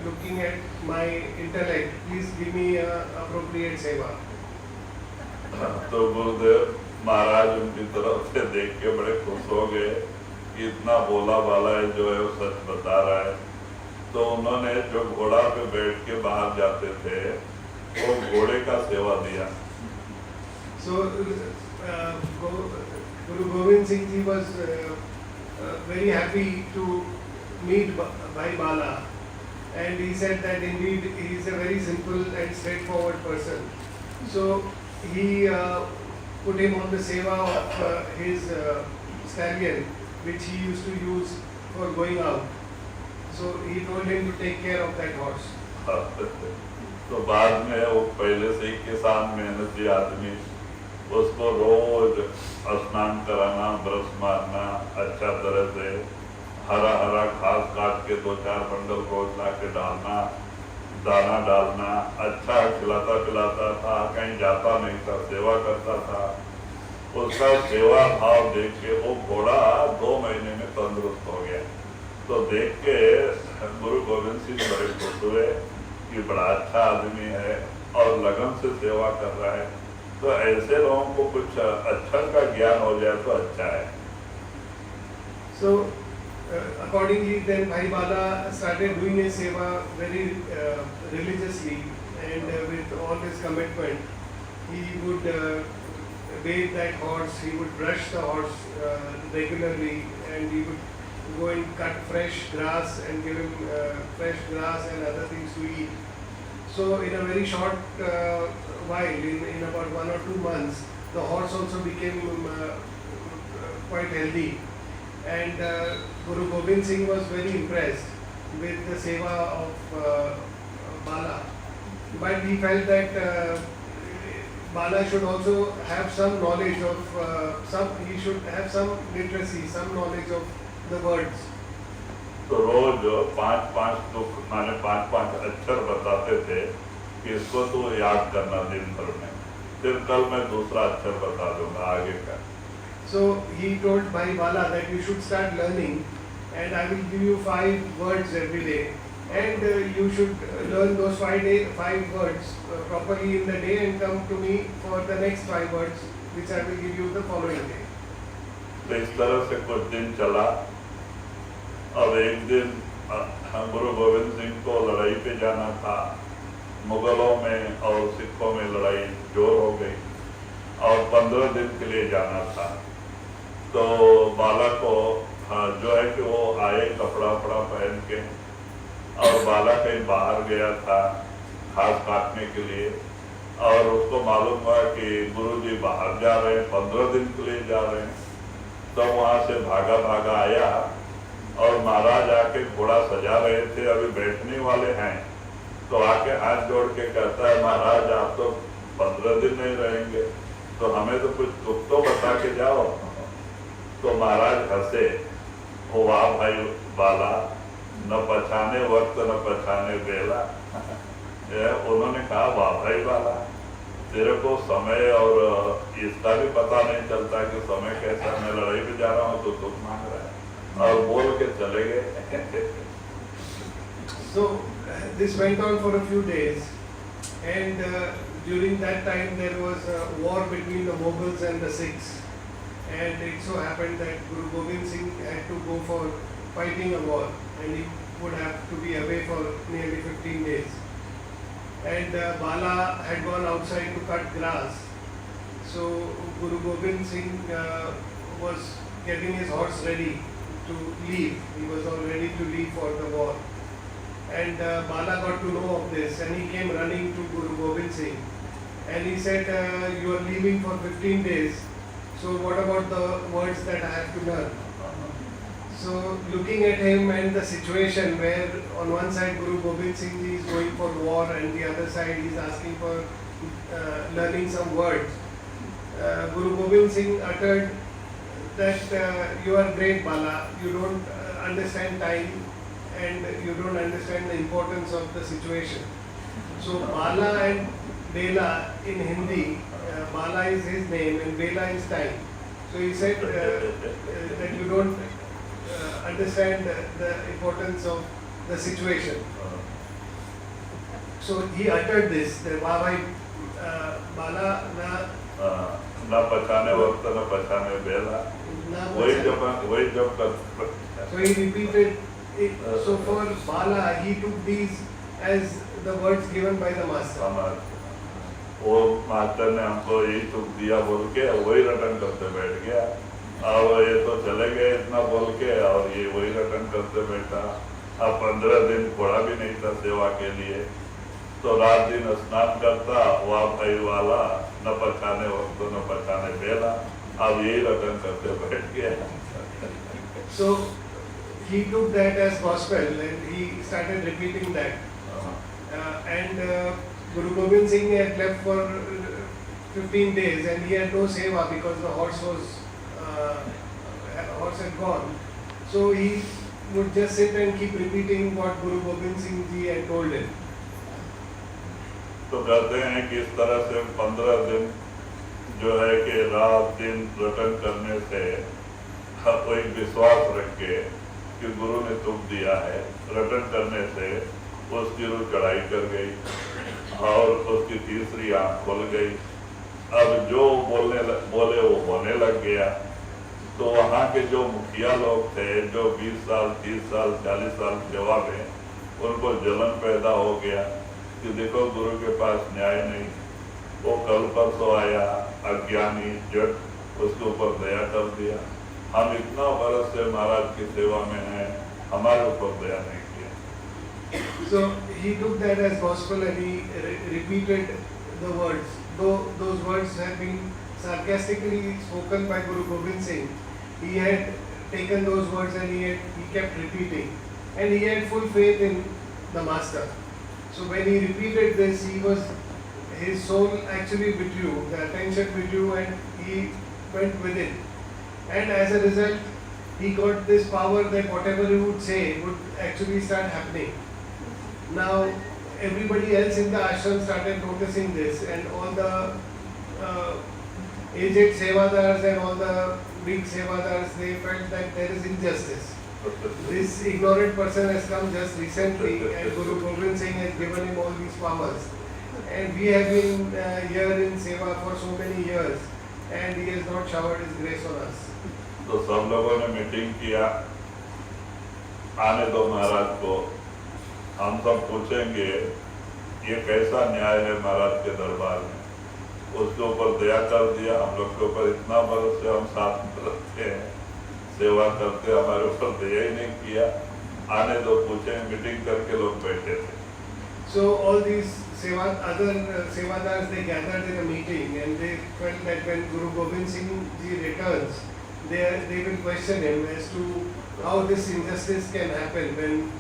looking at my intellect, please give me appropriate seva. तो गुरुदेव महाराज उनकी तरफ से देख के बड़े खुश हो गए कि इतना भोला भाला है जो है वो सच बता रहा है। तो उन्होंने जो घोड़ा पे बैठ के बाहर जाते थे वो घोड़े का सेवा दिया। So Guru Gobind Singh Ji was very happy to meet Bhai Bala, and he said that indeed he is a very simple and straightforward person. So he put him on the seva of his stallion, which he used to use for going out. So he told him to take care of that horse. तो बाद में वो पहले से ही किसान मेहनती आदमी, उसको रोज स्नान कराना, ब्रश मारना, अच्छा तरह से हरा हरा घास काट के 2-4 बंडल रोज ला के डालना, दाना डालना, अच्छा खिलाता पिलाता था, कहीं जाता नहीं था, सेवा करता था। उसका सेवा भाव देख के वो घोड़ा 2 महीने में तंदुरुस्त हो गया। तो देख के गुरु गोविंद सिंह बड़े खुश हुए कि बड़ा अच्छा आदमी है और लगन से सेवा कर रहा है, तो ऐसे लोगों को कुछ अक्षर का ज्ञान हो जाए तो अच्छा है। So accordingly then Bhai Bala started doing his seva very religiously and with all his commitment. He would bathe that horse, he would brush the horse regularly, and he would go and cut fresh grass and give him fresh grass and other things to eat. So in a very short while, in about 1 or 2 months, the horse also became quite healthy, and Guru Gobind Singh was very impressed with the seva of Bala, but he felt that Bala should also have some knowledge of he should have some literacy, some knowledge of the words. तो रोज 5-5 तुक माने 5-5 अक्षर बताते थे कि इसको तो याद करना दिन भर में, फिर कल मैं दूसरा अक्षर बता दूंगा आगे का। So he told Bhai Bala that you should start learning, and I will give you 5 words every day, and you should learn those 5 words properly in the day and come to me for the next 5 words which I will give you the following day. तो इस तरह से कुछ दिन चला। अब एक दिन गुरु गोविंद सिंह को लड़ाई पे जाना था, मुगलों में और सिखों में लड़ाई जोर हो गई और 15 दिन के लिए जाना था। तो बाला को जो है कि वो आए कपड़ा पहन के, और बाला कहीं बाहर गया था घास काटने के लिए, और उसको मालूम हुआ कि गुरुजी बाहर जा रहे हैं, 15 दिन के लिए जा रहे हैं। तो वहाँ से भागा आया और महाराज आके घोड़ा सजा रहे थे, अभी बैठने वाले हैं, तो आके हाथ जोड़ के कहता है, महाराज आप तो 15 दिन नहीं रहेंगे, तो हमें तो कुछ तुक तो बता के जाओ। तो महाराज हंसे, वाह भाई बाला, न पछाने वक्त न पछाने बेला। उन्होंने कहा वाह भाई बाला, तेरे को समय और इसका भी पता नहीं चलता कि समय कैसा, मैं लड़ाई में जा रहा हूँ तो तुम मांग रहा है, और बोल के चले गए। So this went on for a few days, and during that time there was a war between the Mughals and the Sikhs, and it so happened that Guru Gobind Singh had to go for fighting a war, and he would have to be away for nearly 15 days. And Bala had gone outside to cut grass, so Guru Gobind Singh was getting his horse ready to leave. He was all ready to leave for the war. And Bala got to know of this, and he came running to Guru Gobind Singh, and he said, you are leaving for 15 days, so what about the words that I have to learn? So looking at him and the situation where on one side Guru Gobind Singh Ji is going for war, and the other side he is asking for learning some words, Guru Gobind Singh uttered that you are great, Bala, you don't understand time, and you don't understand the importance of the situation. So Bala and Bela in Hindi, Bala is his name and Bela is time. So he said that you don't understand the importance of the situation. So he uttered this, that Bala ना पछाने वक्त ना पछाने बेला, वही जब कर। So he repeated it. So for Bala, he took these as the words given by the master. वो master ने हमको यही तुक दिया बोल के वही रटन करते बैठ गया, और ये तो चले गए इतना बोल के, और ये वही रटन करते बैठा। अब 15 दिन थोड़ा भी नहीं था सेवा के लिए, तो रात दिन स्नान करता, वाह भाई वाला, न पछाने वक्त न पछाने बेला, अब यही रटन करते बैठ गया। So he took that as gospel and he started repeating that. And Guru Gobind Singh had left for 15 days and he had no seva because the horse had gone. So he would just sit and keep repeating what Guru Gobind Singh Ji had told him. तो कहते हैं कि इस तरह से 15 दिन जो है कि रात दिन रटन करने से कोई विश्वास रख के कि गुरु ने तुक दिया है, रटन करने से उसकी रूह चढ़ाई कर गई और उसकी तीसरी आंख खुल गई। अब जो बोले वो होने लग गया। तो वहाँ के जो मुखिया लोग थे, जो 20 साल 30 साल 40 साल सेवा में, उनको जलन पैदा हो गया कि देखो गुरु के पास न्याय नहीं, वो कल परसों आया अज्ञानी जट, उसके ऊपर दया कर दिया। हम इतना बरस से महाराज की सेवा में हैं, हमारे ऊपर दया नहीं किया। So he took that as gospel and he repeated the words. Though those words had been sarcastically spoken by Guru Gobind Singh, he had taken those words and he kept repeating, and he had full faith in the master. So when he repeated this, his soul actually withdrew, the attention withdrew, and he went within. And as a result, he got this power that whatever he would say would actually start happening. Now, everybody else in the ashram started noticing this, and all the aged sevadars and all the big sevadars, they felt that there is injustice. This ignorant person has come just recently and Guru Gobind Singh has given him all these powers. And we have been here in Seva for so many years and he has not showered his grace on us. तो सब लोगों ने meeting किया, आने दो महाराज को, हम सब पूछेंगे ये कैसा न्याय है महाराज के दरबार में। उसके ऊपर दया कर दिया, हम लोग के ऊपर इतना बरस से हम साथ में रहते हैं, सेवा करते, हमारे ऊपर दया ही नहीं किया, आने दो पूछे। मीटिंग करके लोग बैठे थे। So all these other sevadars, they gathered in a meeting and they felt that when Guru Gobind Singh Ji returns, they will question him as to how this injustice can happen when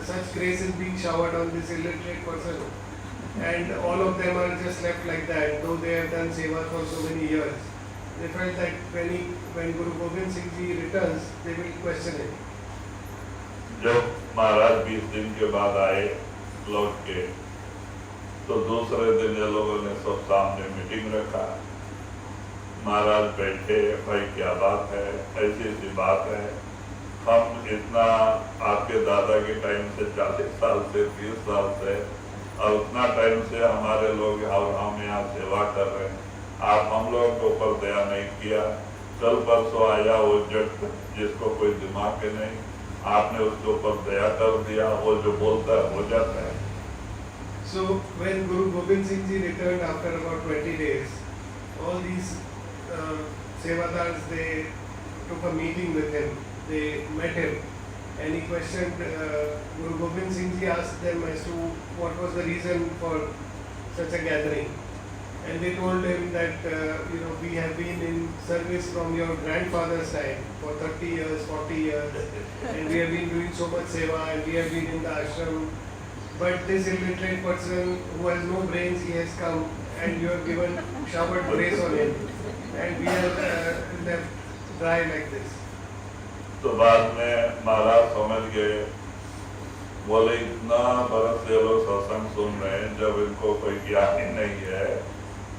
such grace is being showered on this illiterate person. And all of them are just left like that, though they have done seva for so many years. They felt that when Guru Gobind Singh Ji returns, they will question him. जब महाराज 20 दिन के बाद आए लौट के, तो दूसरे दिन ये लोगों ने सब सामने मीटिंग रखा। महाराज बैठे, भाई क्या बात है, ऐसी ऐसी बात है, हम इतना आपके दादा के टाइम से 40 साल से 30 साल से और उतना टाइम से हमारे लोग और हम यहाँ सेवा कर रहे हैं, आप हम लोगों के ऊपर दया नहीं किया। कल परसों आया वो जट जिसको कोई दिमाग के नहीं, आपने उसके ऊपर दया कर दिया, वो जो बोलता है हो जाता है। So when Guru Gobind Singh Ji returned after about 20 days, all these Sevadars, they took a meeting with him, they met him, and he questioned, Guru Gobind Singh Ji asked them as to what was the reason for such a gathering. And they told him that, we have been in service from your grandfather's time for 30 years, 40 years, and we have been doing so much seva, and we have been in the ashram. But this illiterate person who has no brains, he has come, and you have given showered grace on him, and we are left dry like this. तो बाद में महाराज समझ गए, बोले इतना बरस ये लोग सत्संग सुन रहे हैं, जब इनको कोई ज्ञान ही नहीं है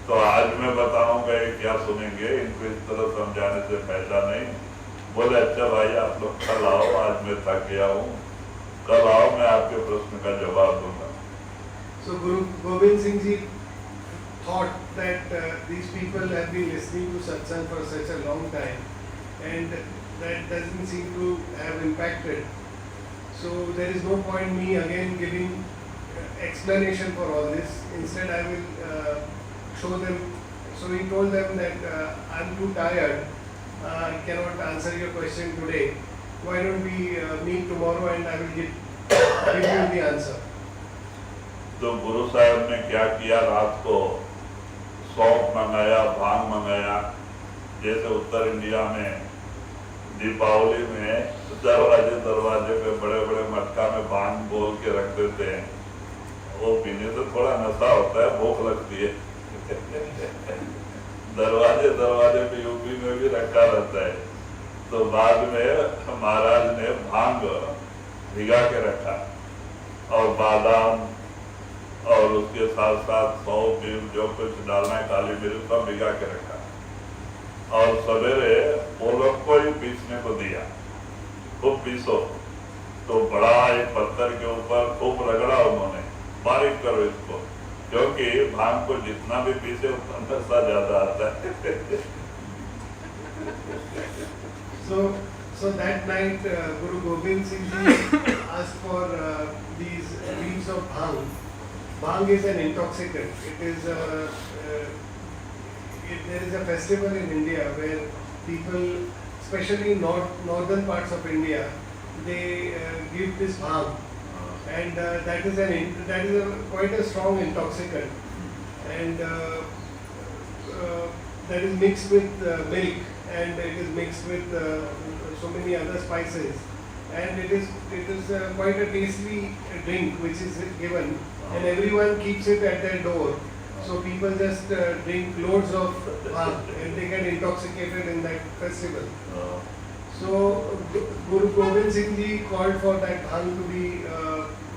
तो आज मैं बताऊंगा ये क्या सुनेंगे, इनको इस तरह समझाने से फायदा नहीं। बोले अच्छा भाई आप लोग कल आओ, आज मैं थक गया हूँ, कल आओ मैं आपके प्रश्न का जवाब दूंगा। So Guru Gobind Singh Ji thought that these people have been listening to satsang for such a long time, and that doesn't seem to have impacted. So there is no point me again giving explanation for all this. Instead I will show them. So he told them that I'm too tired, I cannot answer your question today. Why don't we meet tomorrow and I will give you the answer. तो गुरु साहब ने क्या किया, रात को सौंफ मंगाया, भांग मंगाया। जैसे उत्तर इंडिया में दीपावली में दरवाजे दरवाजे पे बड़े बड़े मटका में भांग बोल के रख देते हैं, वो पीने से थोड़ा नशा होता है, भूख लगती है। दरवाजे दरवाजे पे यूपी में भी रखा रहता है। तो बाद में महाराज ने भांग भिगा के रखा और बादाम और उसके साथ साथ सौंफ जो कुछ डालना है, काली मिर्च सब भिगा के रखा और सवेरे वो लोग को ही पीसने को दिया, खूब पीसो। तो बड़ा एक पत्थर के ऊपर खूब रगड़ा उन्होंने, बारीक करो इसको, क्योंकि भांग को जितना भी पीसे उतना नशा ज्यादा आता है। So that night Guru Gobind Singh Ji asked for these leaves of bhang. Bhang is an intoxicant. It is there is a festival in India where people, especially northern parts of India, they give this bhang, and that is quite a strong intoxicant, and that is mixed with milk, and it is mixed with so many other spices, and it is quite a tasty drink which is given, and everyone keeps it at their door. So people just drink loads of bhang and they get intoxicated in that festival. So Guru Gobind Singh Ji called for that bhang to be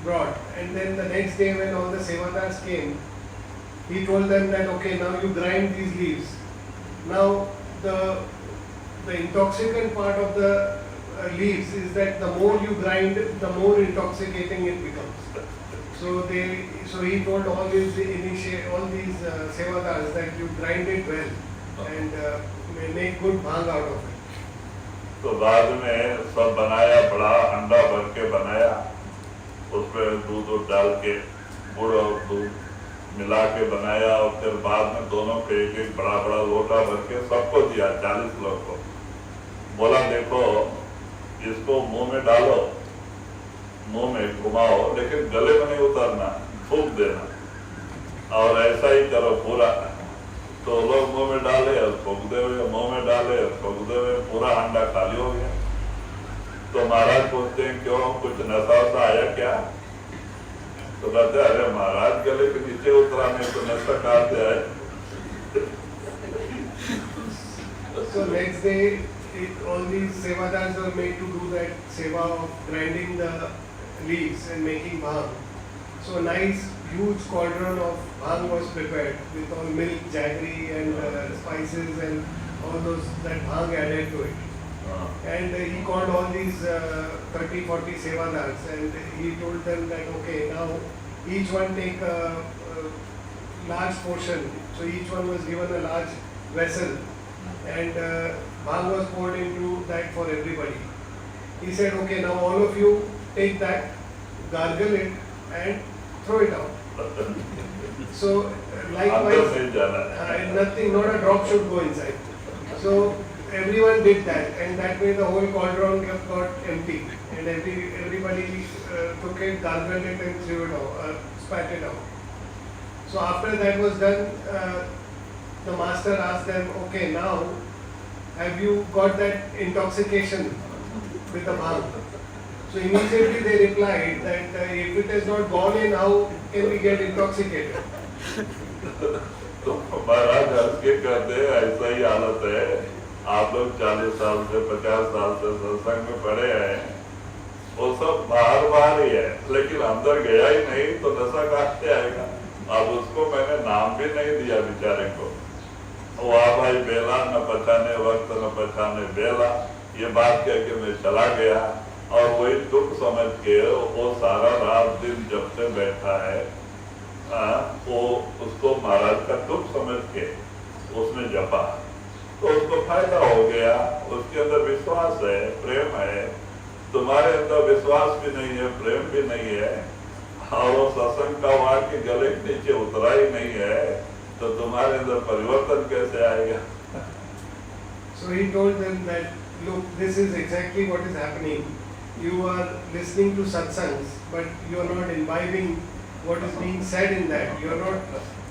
brought, and then the next day when all the sevadars came, he told them that okay, now you grind these leaves. Now the intoxicant part of the leaves is that the more you grind, the more intoxicating it becomes. So he told all these sevadars that you grind it well and make good bhang out of it. तो बाद में सब बनाया, बड़ा अंडा भर के बनाया, उसमें दूध डाल के गुड़ और दूध मिला के बनाया, और फिर बाद में दोनों को एक एक बड़ा बड़ा लोटा भर के सबको दिया, 40 लोग को। बोला देखो इसको मुंह में डालो, मुंह में घुमाओ, लेकिन गले में नहीं उतरना, फूंक देना, और ऐसा ही करो पूरा। तो लोग मुंह में डाले और फूंकते हुए, मुंह में डाले और फूंकते हुए, पूरा अंडा खाली हो गया। तो महाराज पूछते हैं क्यों, कुछ नशा वशा आया क्या? तो कहते अरे महाराज गले के नीचे उतरा नहीं तो नशा कहाँ से आए? So next day, all these sevadars were made to do that seva of grinding the leaves and making bhang. So a nice huge cauldron of bhang was prepared with all milk, jaggery and spices and all those that bhang added to it. And he called all these 30-40 sevadars and he told them that okay, now each one take a large portion. So each one was given a large vessel and bhang was poured into that for everybody. He said, okay, now all of you take that, gargle it and throw it out. So likewise, nothing, not a drop should go inside. So everyone did that, and that way the whole cauldron got empty, and everybody took it, gargled it, and threw it out, spat it out. So after that was done, the master asked them, okay, now have you got that intoxication with the bhang? So immediately they replied that if it has not gone in, how can we get intoxicated? तो महाराज हंस के कहते हैं ऐसा ही हालत है, आप लोग 40 साल से 50 साल से सत्संग में पड़े हैं, वो सब बाहर ही है, लेकिन अंदर गया ही नहीं तो नशा कहाँ से आएगा। अब उसको मैंने नाम भी नहीं दिया बेचारे को, वाह भाई बेला, न पहचाने वक्त न पहचाने बेला, ये बात कह के मैं चला गया। और वही दुख समझ के वो सारा रात दिन जब से बैठा है, वो उसको महाराज का दुख समझ के उसने जपा, तो उसको फायदा हो गया। उसके अंदर विश्वास है, प्रेम है। तुम्हारे अंदर विश्वास भी नहीं है, प्रेम भी नहीं है, और वो सत्संग का वहां के गले के नीचे उतरा ही नहीं है, तो तुम्हारे अंदर परिवर्तन कैसे आएगा? So he told them that, look, this is exactly what is happening. You are listening to satsangs, but you are not imbibing what is being said in that. You are not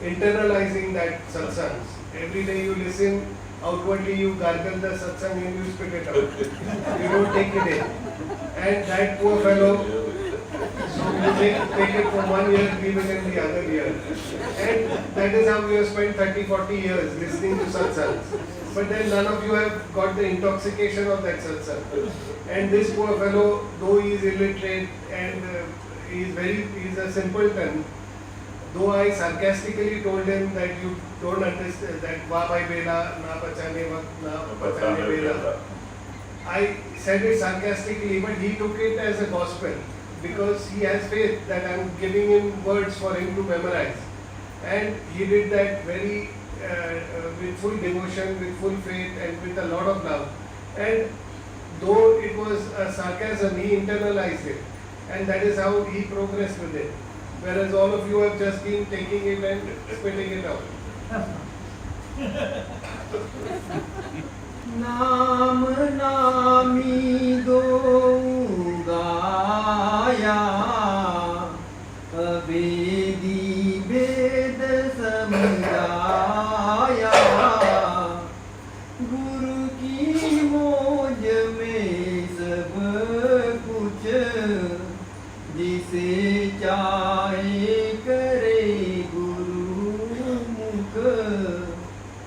internalizing that satsangs. Every day you listen, outwardly you gargle the satsang and you spit it out. You don't take it in. And that poor fellow, so you take it for 1 year, leave it in the other year. And that is how we have spent 30-40 years listening to satsangs. But then none of you have got the intoxication of that satsang. And this poor fellow, though he is illiterate and he is a simpleton, though I sarcastically told him that you don't understand that va bhai bela na pachane vakt na pachane bela, I said it sarcastically, but he took it as a gospel because he has faith that I am giving him words for him to memorize, and he did that very with full devotion, with full faith, and with a lot of love. And though it was a sarcasm, he internalized it, and that is how he progressed with it. Whereas all of you have just been taking it and spitting it out. नाम नामी दो गाया, अवेदी वेद समझाया, गुरु की मौज में सब कुछ, जिसे चाहे करे गुरु मुख।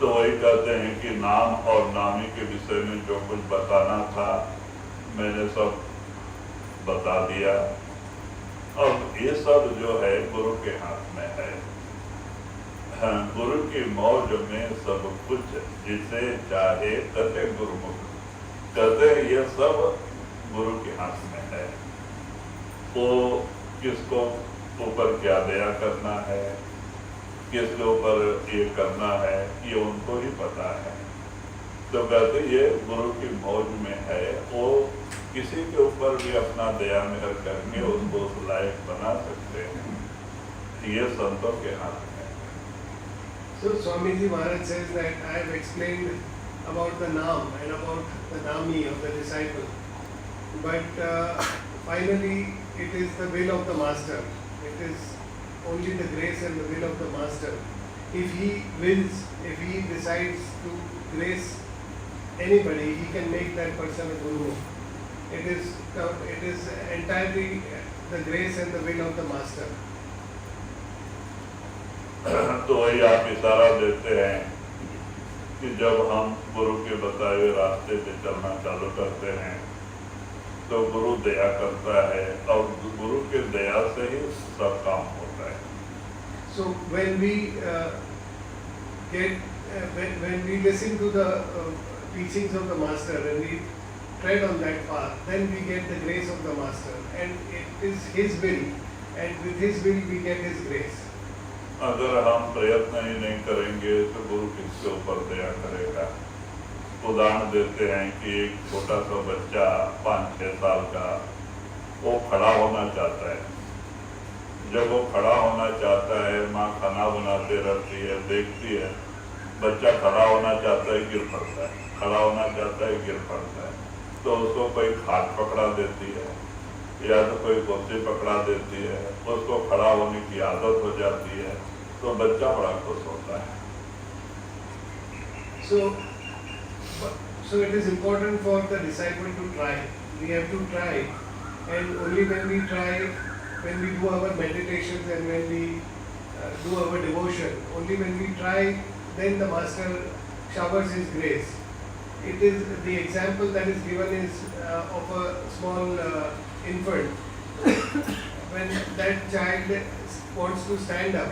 तो वही कहते हैं कि नाम और नामी के विषय में जो कुछ बताना था मैंने सब बता दिया। अब ये सब जो है गुरु के हाथ में है। गुरु की मौज में सब कुछ, जिसे चाहे करे गुरुमुख। कहते हैं ये सब गुरु के हाथ में है। वो किसको ऊपर क्या दया करना है, किसके ऊपर ये करना है, ये उनको ही पता है। तो कहते ये गुरु की मौज में है, वो किसी के ऊपर भी अपना दया मेहर करके उसको उस लायक बना सकते हैं। ये संतों के हाथ में है। So Swamiji Maharaj says that I have explained about the Naam and about the Nami of the disciple, but finally it is the will of the master. It is only the grace and the will of the master. If he wills, if he decides to grace anybody, he can make that person a guru. It is entirely the grace and the will of the master. तो वही आप इशारा देते हैं कि जब हम गुरु के बताए हुए रास्ते पे चलना चालू करते हैं तो गुरु दया करता है और गुरु के दया से ही सब काम होता है. So when we when we listen to the teachings of the master and we tread on that path, then we get the grace of the master, and it is his will, and with his will we get his grace. अगर हम प्रयत्न ही नहीं करेंगे तो गुरु किसके ऊपर दया करेगा. उदाहरण देते हैं कि एक छोटा सा बच्चा 5-6 साल का वो खड़ा होना चाहता है. जब वो खड़ा होना चाहता है, माँ खाना बनाते रहती है, देखती है, बच्चा खड़ा होना चाहता है, गिर पड़ता है, खड़ा होना चाहता है, गिर पड़ता है. तो उसको कोई खाट पकड़ा देती है या तो कोई कुर्सी पकड़ा देती है, उसको खड़ा होने की आदत हो जाती है, तो बच्चा बड़ा खुश होता है. So it is important for the disciple to try. We have to try, and only when we try, when we do our meditations and when we do our devotion, only when we try, then the master showers his grace. It is the example that is given is of a small infant. When that child wants to stand up,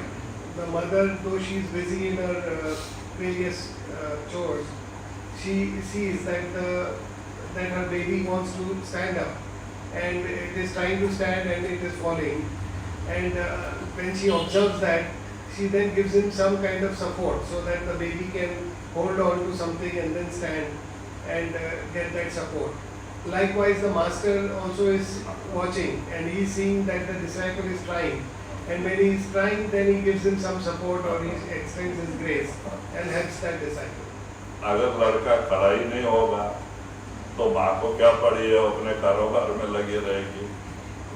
the mother, though she is busy in her various chores, she sees that her baby wants to stand up, and it is trying to stand and it is falling. And when she observes that, she then gives him some kind of support so that the baby can hold on to something and then stand and get that support. Likewise, the master also is watching and he is seeing that the disciple is trying. And when he is trying, then he gives him some support or he extends his grace and helps that disciple. अगर लड़का खड़ा ही नहीं होगा तो माँ को क्या पड़ी है, अपने कारोबार में लगी रहेगी.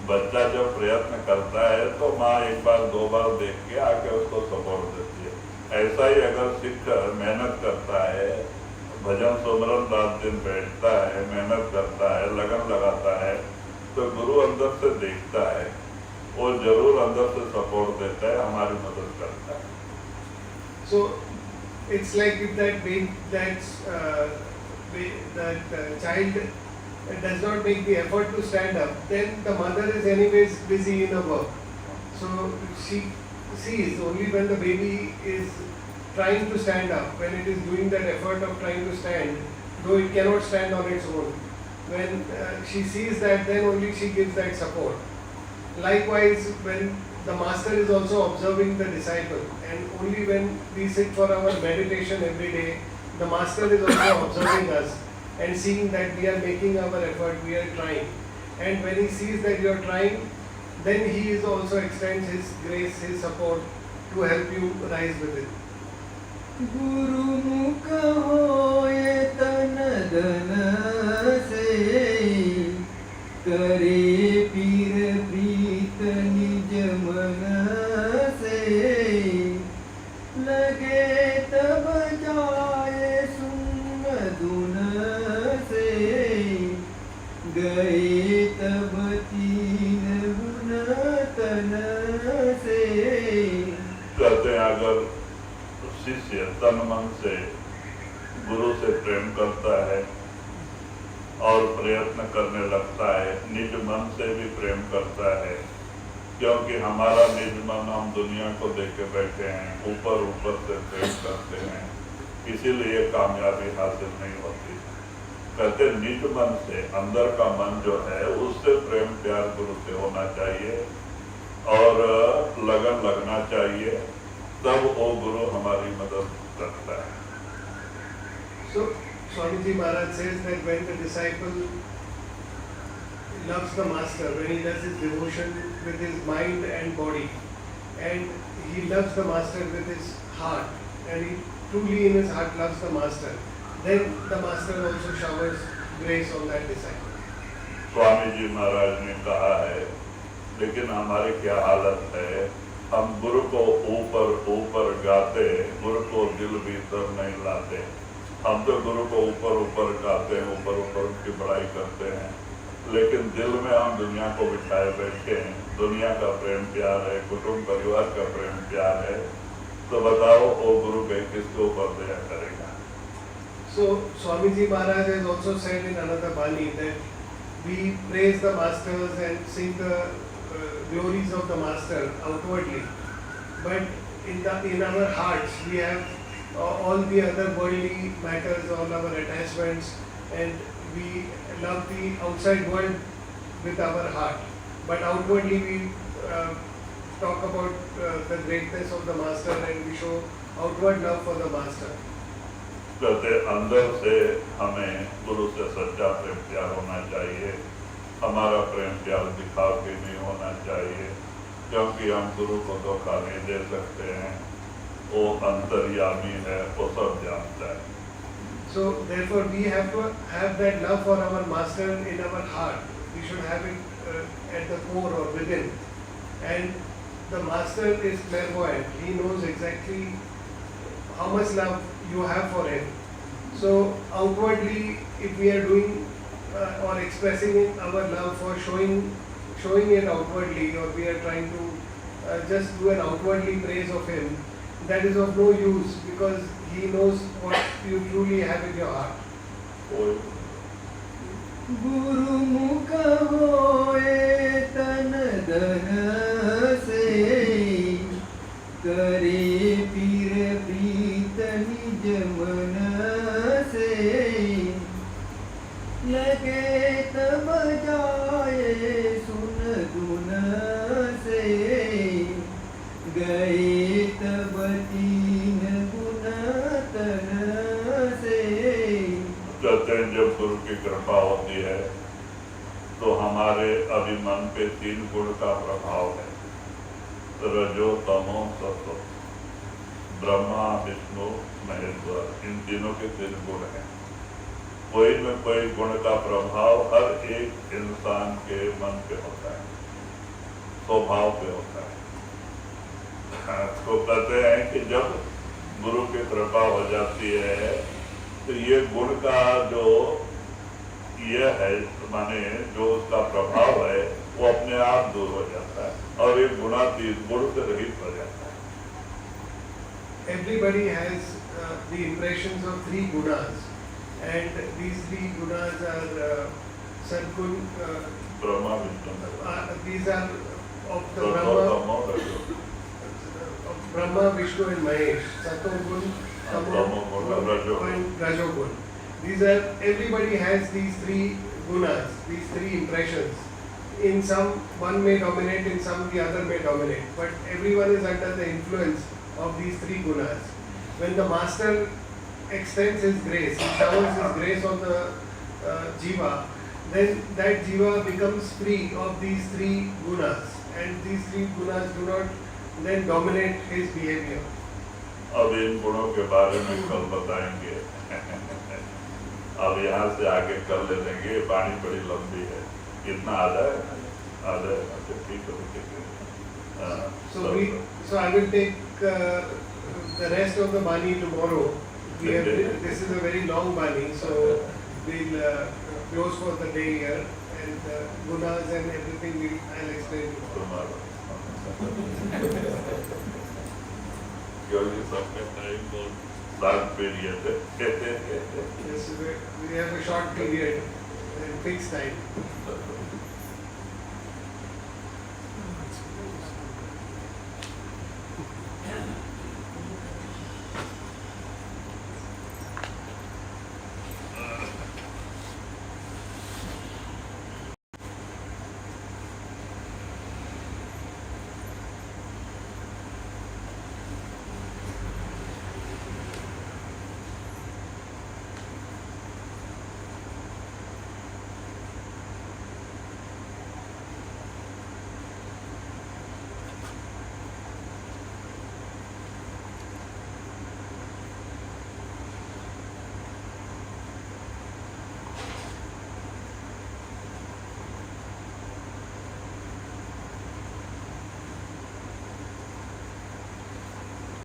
बच्चा जब प्रयत्न करता है तो माँ एक बार 2 बार देख के आके उसको सपोर्ट देती है. ऐसा ही अगर सिख मेहनत करता है, भजन सुमरन रात दिन बैठता है, मेहनत करता है, लगन लगाता है, तो गुरु अंदर से देखता है, वो जरूर अंदर से सपोर्ट देता है, हमारी मदद करता है. So it's like if that child does not make the effort to stand up, then the mother is anyways busy in her work. So she sees only when the baby is trying to stand up, when it is doing that effort of trying to stand, though it cannot stand on its own. When she sees that, then only she gives that support. Likewise, when the master is also observing the disciple, and only when we sit for our meditation every day, the master is also observing us and seeing that we are making our effort, we are trying. And when he sees that you are trying, then he is also extends his grace, his support to help you rise with it. गुरु मुख होए तन धन से, करे पीर प्रीत निज मन से, लगे तब जाए सुन धुन से, गए तब तीन गुण तन से. कहते हैं अगर शिष्य तन मन से गुरु से प्रेम करता है और प्रयत्न करने लगता है, निज मन से भी प्रेम करता है, क्योंकि हमारा निज मन हम दुनिया को देख के बैठे हैं, ऊपर ऊपर से प्रेम करते हैं, इसीलिए कामयाबी हासिल नहीं होती. कहते निज मन से, अंदर का मन जो है उससे प्रेम प्यार गुरु से होना चाहिए और लगन लगना चाहिए, तब वो गुरु हमारी मदद करता है. So, Swamiji Maharaj says that when the disciple loves the master, when he does his devotion with his mind and body, and he loves the master with his heart, and he truly in his heart loves the master, then the master also showers grace on that disciple. Swami ji महाराज ने कहा है, लेकिन हमारी क्या हालत है, हम गुरु को ऊपर ऊपर गाते, गुरु को दिल भीतर नहीं लाते. हम तो गुरु को ऊपर ऊपर गाते हैं, ऊपर ऊपर उनकी बड़ाई करते हैं, लेकिन दिल में हम दुनिया को बिठाए बैठे हैं. दुनिया का प्रेम प्यार है, कुटुंब परिवार का प्रेम प्यार है, तो बताओ वो गुरु के किसके ऊपर दया करेगा. So Swamiji Maharaj has also said in another Bani that we praise the masters and sing the glories of the master outwardly, but in our hearts we have all the other worldly matters, all our attachments, and we love the outside world with our heart, but outwardly we talk about the greatness of the master and we show outward love for the master. कहते अंदर से हमें गुरु से सच्चा प्रेम प्यार होना चाहिए, हमारा प्रेम प्यार दिखाव के नहीं होना चाहिए, क्योंकि हम गुरु को धोखा नहीं दे सकते हैं, वो अंतर्यामी है, वो सब जानता है. So therefore we have to have that love for our master in our heart. We should have it at the core or within. And the master is clairvoyant. He knows exactly how much love you have for him. So outwardly, if we are doing or expressing our love for showing it outwardly, or we are trying to just do an outwardly praise of him, that is of no use, because he knows what you truly have in your heart. गुरु मुख होए तन धन से, करे पीर प्रीत निज मन से, लगे तब जाए सुन धुन से, गए तब तीन गुण तन से. कहते हैं जब गुरु की कृपा होती है तो हमारे अभिमन पे 3 गुण का प्रभाव है, रजो तमो सत्व, ब्रह्मा विष्णु महेश्वर, इन तीनों के 3 गुण हैं. कोई न कोई गुण का प्रभाव हर एक इंसान के मन पे होता है, स्वभाव पे होता है. तो कहते हैं कि जब गुरु की कृपा हो जाती है तो ये गुण का जो ये है, माने जो उसका प्रभाव है वो अपने आप दूर हो जाता है और एक गुणातीत गुण से रहित हो जाता है. Everybody has the impressions of 3 gunas, and these 3 gunas are Sadgun. Brahma Vishnu These are of the Brahma, Vishnu and Mahesh. Sattva-gun, Tamo-gun and Rajo-gun. These are, everybody has these 3 gunas, these 3 impressions. In some, one may dominate, in some the other may dominate. But everyone is under the influence of these 3 gunas. When the master extends his grace, he showers his grace on the jiva, then that jiva becomes free of these 3 gunas. And these 3 gunas do not then dominate his behavior. अब इन गुणों के बारे में कल बताएंगे. अब यहाँ से आगे कर ले लेंगे, वाणी बड़ी लंबी है. कितना आ जाए ठीक है. So I will take the rest of the Bani tomorrow. This is a very long Bani, so we'll close for the day here, and gunas and everything I'll explain tomorrow. क्योंकि सबका टाइम बहुत short period है. Yes, we have a short period and fixed time.